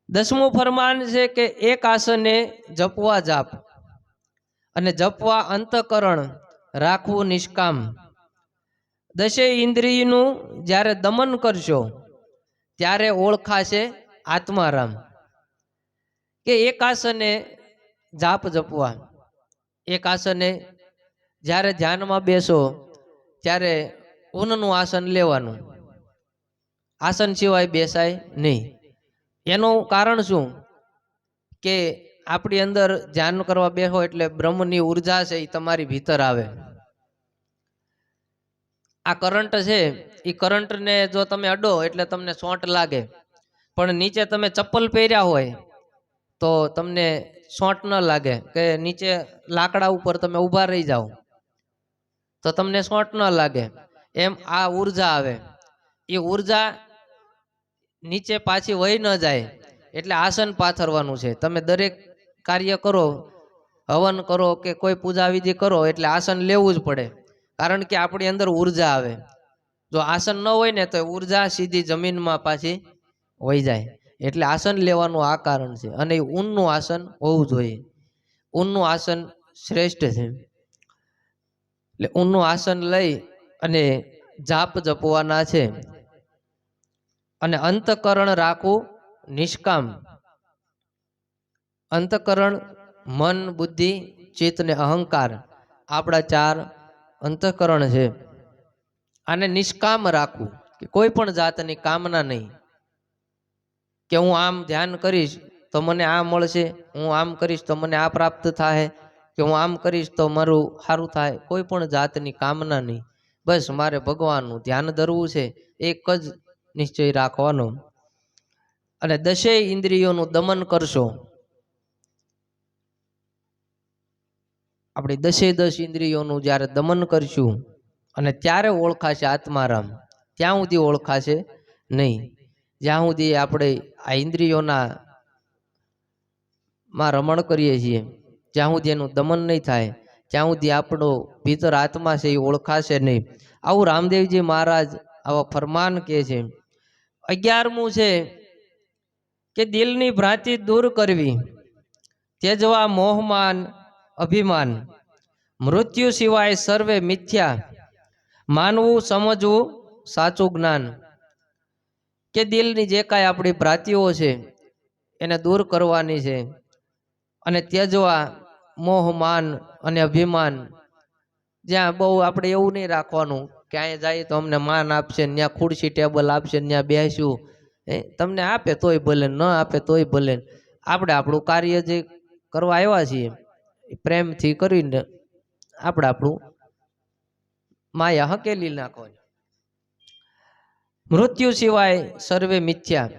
A: 10મું ફરમાન છે કે એક આસને જપવા જાપ અને જપવા અંતકરણ રાખવું નિષ્કામ. 10 ઇન્દ્રિયનું જ્યારે દમન કરશો ત્યારે ઓળખાશે આત્મારામ. કે એક આસને જાપ જપવા, એક આસને જ્યારે ધ્યાનમાં બેસો ત્યારે ઊનનું આસન લેવાનું, આસન સિવાય બેસાય નહીં. એનું કારણ શું કે આપણી અંદર ધ્યાન કરવા બેસો એટલે બ્રહ્મની ઉર્જા છે એ તમારી ભીતર આવે. આ કરંટ છે એ કરંટને જો તમે અડો એટલે તમને સોંટ લાગે, પણ નીચે તમે ચપ્પલ પહેર્યા હોય તો તમને સોંટ ન લાગે. કે નીચે લાકડા ઉપર તમે ઊભા રહી જાઓ તો તમને સોંટ ન લાગે. એમ આ ઉર્જા આવે, એ ઉર્જા નીચે પાછી વહી ન જાય એટલે આસન પાથરવાનું છે. તમે દરેક કાર્ય કરો, હવન કરો કે કોઈ પૂજા વિધિ કરો એટલે આસન લેવું જ પડે, કારણ કે આપણી અંદર ઉર્જા આવે. જો આસન ન હોય ને તો ઉર્જા સીધી જમીનમાં પાછી વહી જાય. એટલે આસન લેવાનું આ કારણ છે. અને ઊનનું આસન હોવું જોઈએ. ઊનનું આસન શ્રેષ્ઠ છે. એટલે ઊનનું આસન લઈ અને જાપ જપવાના છે. અને અંતકરણ રાખવું નિષ્કામ. અંતકરણ મન, બુદ્ધિ, ચિત્ત ને અહંકાર, આપણા 4 અંતકરણ છે. આને નિષ્કામ રાખવું કે કોઈ પણ જાતની કામના નહીં. કે હું આમ ધ્યાન કરીશ તો મને આ મળશે, હું આમ કરીશ તો મને આ પ્રાપ્ત થાય, કે હું આમ કરીશ તો મારું સારું થાય. કોઈ પણ જાતની કામના નહીં. બસ મારે ભગવાનનું ધ્યાન ધરવું છે, એક જ નિશ્ચય રાખવાનો. અને 10 ઇન્દ્રિયોનું દમન કરશો. આપણે 10 ઇન્દ્રિયોનું જ્યારે દમન કરશું અને ત્યારે ઓળખાશે આત્મારામ. ત્યાં સુધી ઓળખાશે નહીં. જ્યાં સુધી આપણે આ ઇન્દ્રિયોના માં રમણ કરીએ છીએ, જ્યાં સુધી એનું દમન નહીં થાય ત્યાં સુધી આપણો ભીતર આત્મા છે એ ઓળખાશે નહીં. આવું રામદેવજી મહારાજ આવા ફરમાન કહે છે. 11મું છે કે દિલની ભ્રાંતિ દૂર કરવી, ત્યજવા મોહમાન અભિમાન, મૃત્યુ સિવાય સર્વે મિથ્યા, માનવું સમજવું સાચું જ્ઞાન. કે દિલની જે કાંઈ આપણી ભ્રાંતિઓ છે એને દૂર કરવાની છે. અને ત્યજવા મોહ માન અને અભિમાન. જ્યાં બહુ આપણે એવું નહીં રાખવાનું કે અહીંયા જાય તો અમને માન આપશે, ત્યાં ખુરશી ટેબલ આપશે, ત્યાં બેસું. તમને આપે તોય ભલે, ન આપે તોય ભલે. આપણે આપણું કાર્ય જે કરવા આવ્યા છીએ પ્રેમથી કરીને આપણે આપણું માયા હકેલી નાખવાની. મૃત્યુ સિવાય સર્વે મિથ્યા.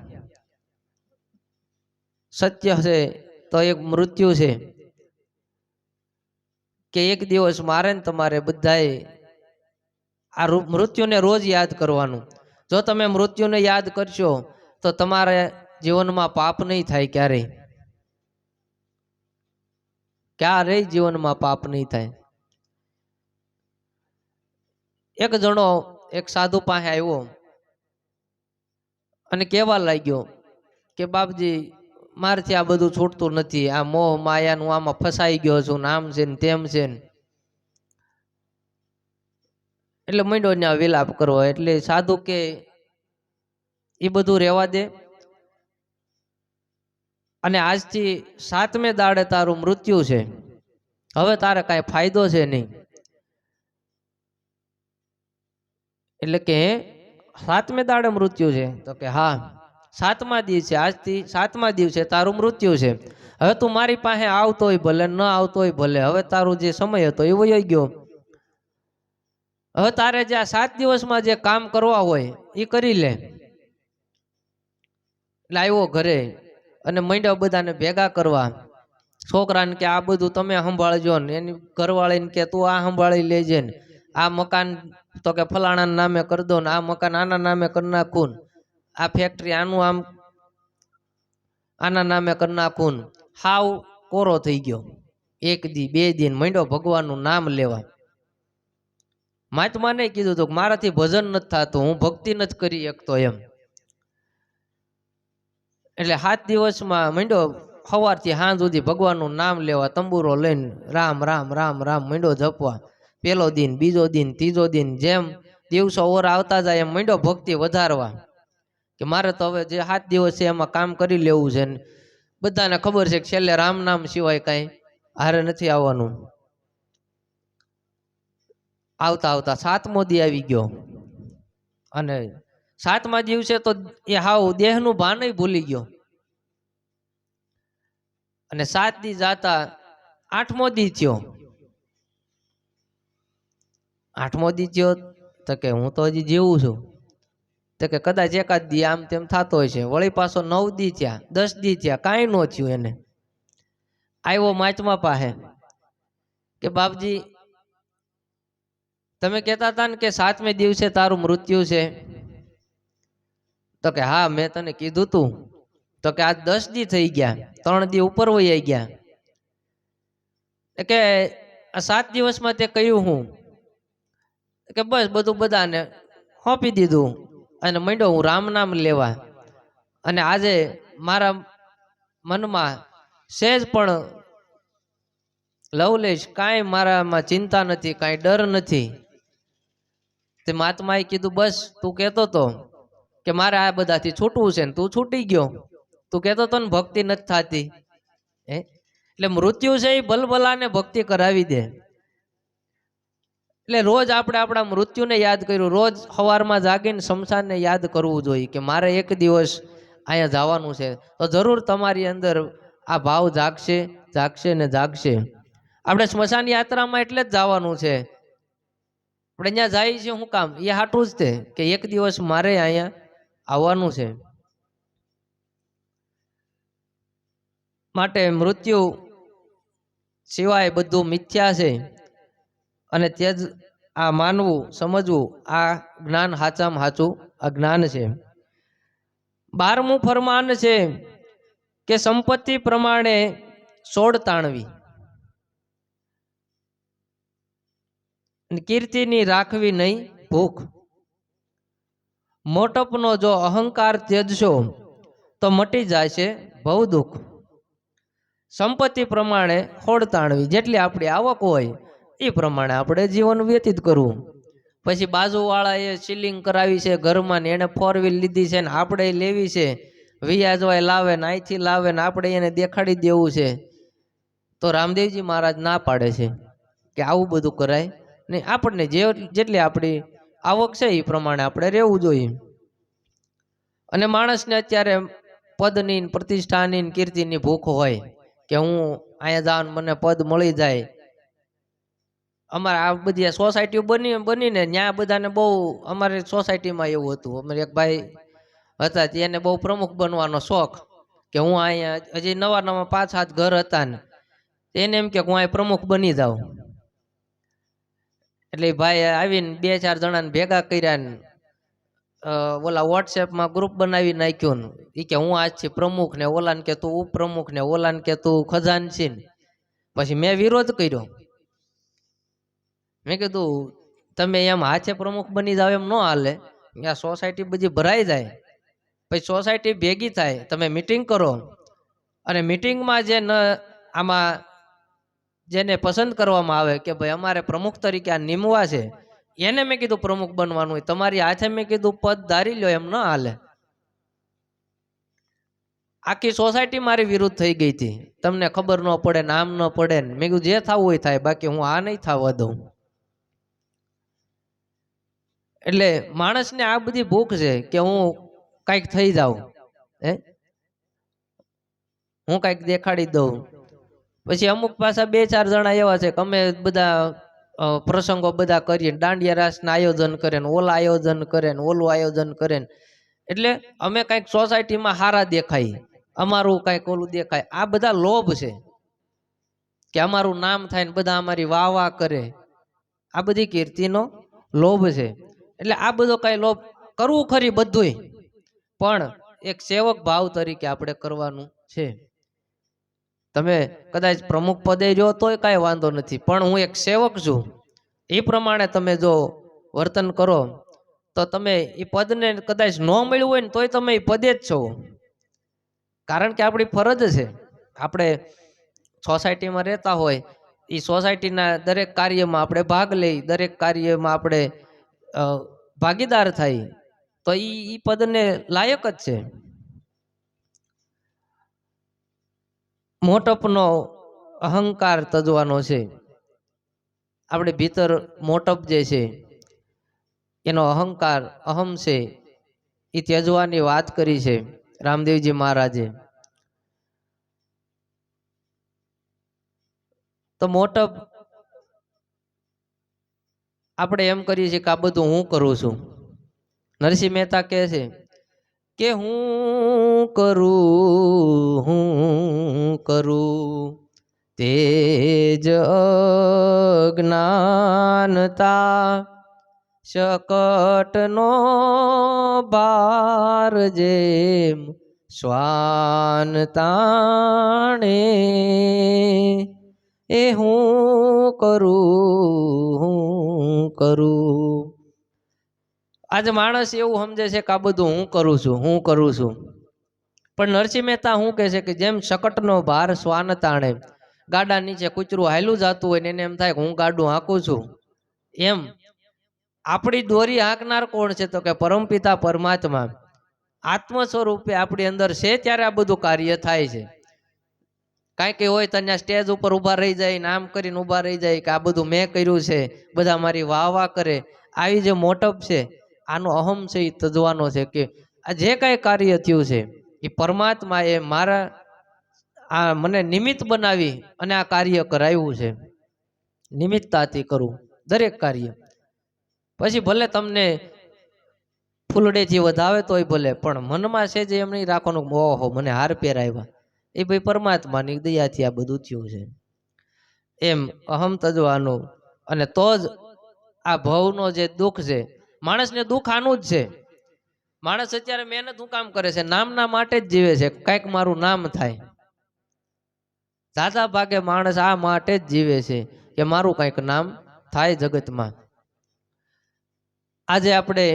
A: સત્ય છે તો એક મૃત્યુ છે કે એક દિવસ મારે ને તમારે બધાએ આ મૃત્યુને રોજ યાદ કરવાનું. જો તમે મૃત્યુને યાદ કરશો તો તમારે જીવનમાં પાપ નહીં થાય. ક્યારેય જીવનમાં પાપ નહીં થાય. એક જણો એક સાધુ પાસે આવ્યો અને કહેવા લાગ્યો કે બાપજી મારથી આ બધું છૂટતું નથી, આ મોહ માયાનું આમાં ફસાઈ ગયો છું, આમ છે ને તેમ છે ને. એટલે મંડ્યો ને વિલાપ કરવો. એટલે સાધુ કે એ બધું રહેવા દે, અને આજથી 7મે દાડે તારું મૃત્યુ છે, હવે તારે કાંઈ ફાયદો છે નહીં. એટલે કે 7મે દાડે મૃત્યુ છે? તો કે હા, 7મા દિવસે, આજથી 7મા દિવસે તારું મૃત્યુ છે. હવે તું મારી પાસે આવતો હોય ભલે, ન આવતો હોય ભલે, હવે તારું જે સમય હતો એ વયો ગયો. હવે તારે જે આ 7 દિવસમાં જે કામ કરવા હોય એ કરી લે. એટલે આવ્યો ઘરે અને મંડ્યો બધાને ભેગા કરવા. છોકરાને કે આ બધું તમે સંભાળજો ને, એની ઘરવાળીને કે તું આ સંભાળી લેજે ને, આ મકાન તો કે ફલાણાના નામે કરી દો ને, આ મકાન આના નામે કરી નાખું, આ ફેક્ટરી આનું આમ આના નામે કરી નાખું. હાવ કોરો થઈ ગયો. 1 દી 2 દિન મંડ્યો ભગવાનનું નામ લેવા. મહાત્માને કીધું હતું મારાથી ભજન નથી થતું, હું ભક્તિ નથી કરી શકતો એમ. એટલે 7 દિવસમાં મંડ્યો સવારથી સાંજ સુધી ભગવાનનું નામ લેવા, તંબુરો લઈને રામ રામ રામ રામ મંડ્યો જપવા. 1લો દિન, 2જો દિન, 3જો દિન, જેમ દિવસો ઓર આવતા જાય એમ મંડ્યો ભક્તિ વધારવા કે મારે તો હવે જે 7 દિવસ છે એમાં કામ કરી લેવું છે. બધાને ખબર છે કે છેલ્લે રામ નામ સિવાય કાંઈ હારે નથી આવવાનું. આવતા આવતા 7મો દી આવી ગયો, અને 7મા દિવસે તો એ હાવ દેહનું ભાન ભૂલી ગયો. અને 7 દી જાતા 8મો દી થયો. 8મો દી થયો તો કે હું તો હજી જીવું છું. તો કે કદાચ એકાદ દી આમ તેમ થતો હોય છે. વળી પાછો 9 દી થયા, 10 દી થયા, કાંઈ ન થયું. એને આવ્યો મહાત્મા પાસે કે બાપજી તમે કહેતા હતા ને કે 7મે દિવસે તારું મૃત્યુ છે? તો કે હા મેં તને કીધું તું. તો કે આજ 10 દી થઈ ગયા, 3 દી ઉપર વહી ગયા. કે આ 7 દિવસમાં તે કહ્યું હું કે બસ બધું બધાને સોંપી દીધું અને મંડ્યો હું રામ નામ લેવા. અને આજે મારા મનમાં સહેજ પણ લવલેશ કાંઈ મારામાં ચિંતા નથી, કાંઈ ડર નથી. તે મહાત્માએ કીધું બસ તું કહેતો તો કે મારે આ બધાથી છૂટવું છે ને તું છૂટી ગયો. તું કહેતો તો ને ભક્તિ નથી થતી. એટલે મૃત્યુ છે એ ભલભલાને ભક્તિ કરાવી દે. એટલે રોજ આપણે આપણા મૃત્યુને યાદ કર્યું. રોજ સવારમાં જાગીને શમશાનને યાદ કરવું જોઈએ કે મારે એક દિવસ અહીંયા જવાનું છે. તો જરૂર તમારી અંદર આ ભાવ જાગશે, જાગશે ને જાગશે. આપણે સ્મશાન યાત્રામાં એટલે જ જવાનું છે. આપણે ત્યાં જાય છે શું કામ? એ હાટું જ તે કે એક દિવસ મારે અહીંયા આવવાનું છે. માટે મૃત્યુ સિવાય બધું મિથ્યા છે. અને તે જ આ માનવું, સમજવું, આ જ્ઞાન સાચામાં સાચું અજ્ઞાન છે. 12મું ફરમાન છે કે સંપત્તિ પ્રમાણે સોડ તાણવી, કીર્તિની રાખવી નહીં ભૂખ. મોટપનો જો અહંકાર ત્યજશો તો મટી જાય છે ભવ દુઃખ. સંપત્તિ પ્રમાણે હોડ તાણવી, જેટલી આપણી આવક હોય એ પ્રમાણે આપણે જીવન વ્યતીત કરવું. પછી બાજુવાળાએ સીલિંગ કરાવી છે ઘરમાં ને એને 4 વ્હીલ લીધી છે ને આપણે લેવી છે, વ્યાજવાય લાવે ને અહીંથી લાવે ને આપણે એને દેખાડી દેવું છે. તો રામદેવજી મહારાજ ના પાડે છે કે આવું બધું કરાય નહીં. આપણને જેટલી આપણી આવક છે એ પ્રમાણે આપણે રહેવું જોઈએ. અને માણસને અત્યારે પદની, પ્રતિષ્ઠાની, કીર્તિની ભૂખ હોય કે હું અહીંયા જાઉં મને પદ મળી જાય. અમારે આ બધી સોસાયટીઓ બનીને ત્યાં બધાને બહુ, અમારી સોસાયટીમાં એવું હતું. અમારે એક ભાઈ હતા એને બહુ પ્રમુખ બનવાનો શોખ કે હું અહીંયા હજી નવા 5-7 ઘર હતા ને એને એમ કે હું અહીં પ્રમુખ બની જાઉં. એટલે ભાઈ આવીને 2-4 જણાને ભેગા કર્યા ને ઓલા વોટ્સએપમાં ગ્રુપ બનાવી નાખ્યું ને એ કે હું આજથી પ્રમુખ ને ઓલાને કે તું ઉપપ્રમુખ ને ઓલાને કે તું ખજાનચી ને. પછી મેં વિરોધ કર્યો. મેં કીધું તમે એમ હાથે પ્રમુખ બની જાવ એમ ન હાલે. આ સોસાયટી બધી ભરાઈ જાય, પછી સોસાયટી ભેગી થાય, તમે મીટિંગ કરો, અને મીટિંગમાં જે ન આમાં જેને પસંદ કરવામાં આવે કે ભાઈ અમારે પ્રમુખ તરીકે આ નિમવા છે, એને મેં કીધું પ્રમુખ બનવાનું હોય, તમારી હાથે મેં કીધું પદ ધારી લો, એમ ન હાલે. આખી સોસાયટી મારી વિરુદ્ધ થઈ ગઈ હતી, તમને ખબર ન પડે, નામ ન પડે ને. મેં કીધું જે થવું હોય થાય, બાકી હું આ નહીં થવા દઉં. એટલે માણસને આ બધી ભૂખ છે કે હું કઈક થઈ જાઉં, હે હું કઈક દેખાડી દઉં. પછી અમુક પાછા 2-4 જણા એવા છે કે અમે બધા પ્રસંગો બધા કરીએ, દાંડિયા રાસના આયોજન કરે ને ઓલા આયોજન કરે ને ઓલું આયોજન કરે ને, એટલે અમે કઈક સોસાયટીમાં હારા દેખાય, અમારું કઈક ઓલું દેખાય. આ બધા લોભ છે કે અમારું નામ થાય ને બધા અમારી વાહ વાહ કરે. આ બધી કીર્તિનો લોભ છે. એટલે આ બધો કઈ લોભ કરવું ખરી બધુંય, પણ એક સેવક ભાવ તરીકે આપણે કરવાનું છે. તમે કદાચ પ્રમુખ પદે જો તોય કાંઈ વાંધો નથી, પણ હું એક સેવક છું, એ પ્રમાણે તમે જો વર્તન કરો તો તમે એ પદને કદાચ ન મળ્યું હોય ને તોય તમે એ પદે જ છો. કારણ કે આપણી ફરજ છે. આપણે સોસાયટીમાં રહેતા હોય, એ સોસાયટીના દરેક કાર્યમાં આપણે ભાગ લઈ, દરેક કાર્યમાં આપણે ભાગીદાર થાય, તો એ પદને લાયક જ છે. મોટપનો અહંકાર તજવાનો છે. આપણે ભીતર મોટપ જે છે એનો અહંકાર, અહમ છે, એ ત્યજવાની વાત કરી છે રામદેવજી મહારાજે. તો મોટપ આપણે એમ કરીએ છીએ કે આ બધું હું કરું છું. નરસિંહ મહેતા કહે છે કે હું કરું તેજ અજ્ઞાનતા, શકટનો ભાર જેમ શ્વાન તાણે, એ હું કરું. આજે માણસ એવું સમજે છે કે આ બધું હું કરું છું. પણ નરસિંહ મહેતા શું કહે છે કે જેમ શકટનો ભાર શ્વાન તાણે, ગાડા નીચે કૂતરું હાયલું જતું હોય ને એને એમ થાય કે હું ગાડું હાંકું છું, એમ આપણી દોરી હાંકનાર કોણ છે? તો કે પરમપિતા પરમાત્મા આત્મ સ્વરૂપે આપણી અંદર છે, ત્યારે આ બધું કાર્ય થાય છે. કાંઈ કઈ હોય તો સ્ટેજ ઉપર ઊભા રહી જાય, નામ કરીને ઊભા રહી જાય કે આ બધું મેં કર્યું છે, બધા મારી વાહ વાહ કરે. આવી જે મોટપ છે, આનો અહમ છે એ તજવાનો છે કે આ જે કાંઈ કાર્ય થયું છે એ પરમાત્મા એ મારા આ મને નિમિત્ત બનાવી અને આ કાર્ય કરાવ્યું છે. નિમિત્તાથી કરું દરેક કાર્ય. પછી ભલે તમને ફૂલડેથી વધાવે તોય ભલે, પણ મનમાં છે જે એમ નહીં રાખવાનું ઓહો મને હાર પહેરાવ્યા, એ ભાઈ પરમાત્માની દયાથી આ બધું થયું છે. એમ અહમ તજવાનું. અને તો જ આ ભવનો જે દુઃખ છે, માણસને દુઃખ આનું જ છે. માણસ અત્યારે મહેનત શું કામ કરે છે? નામના માટે જ જીવે છે, કંઈક મારું નામ થાય. દાદા ભાગે માણસ આ માટે જ જીવે છે કે મારું કંઈક નામ થાય જગતમાં. આજે આપણે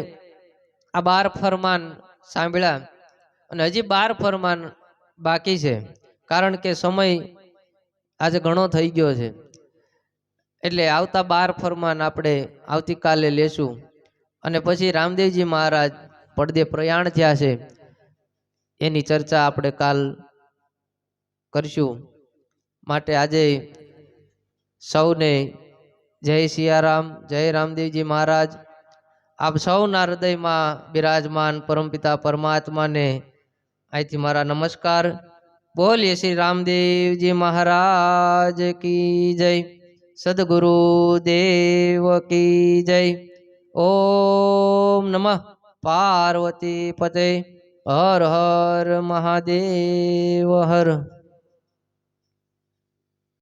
A: આ 12 ફરમાન સાંભળ્યા અને હજી 12 ફરમાન બાકી છે, કારણ કે સમય આજે ઘણો થઈ ગયો છે. એટલે આવતા 12 ફરમાન આપણે આવતીકાલે લેશું. અને પછી રામદેવજી મહારાજ પડદે પ્રયાણ થયા છે, એની ચર્ચા આપણે કાલ કરશું. માટે આજે સૌને જય સિયારામ, જય રામદેવજી મહારાજ. આપ સૌના હૃદયમાં બિરાજમાન પરમપિતા પરમાત્માને અહીંથી મારા નમસ્કાર. બોલીએ શ્રી રામદેવજી મહારાજ કી જય, સદગુરુ દેવ કી જય. ઓમ નમઃ પાર્વતી પતે, હર હર મહાદેવ હર.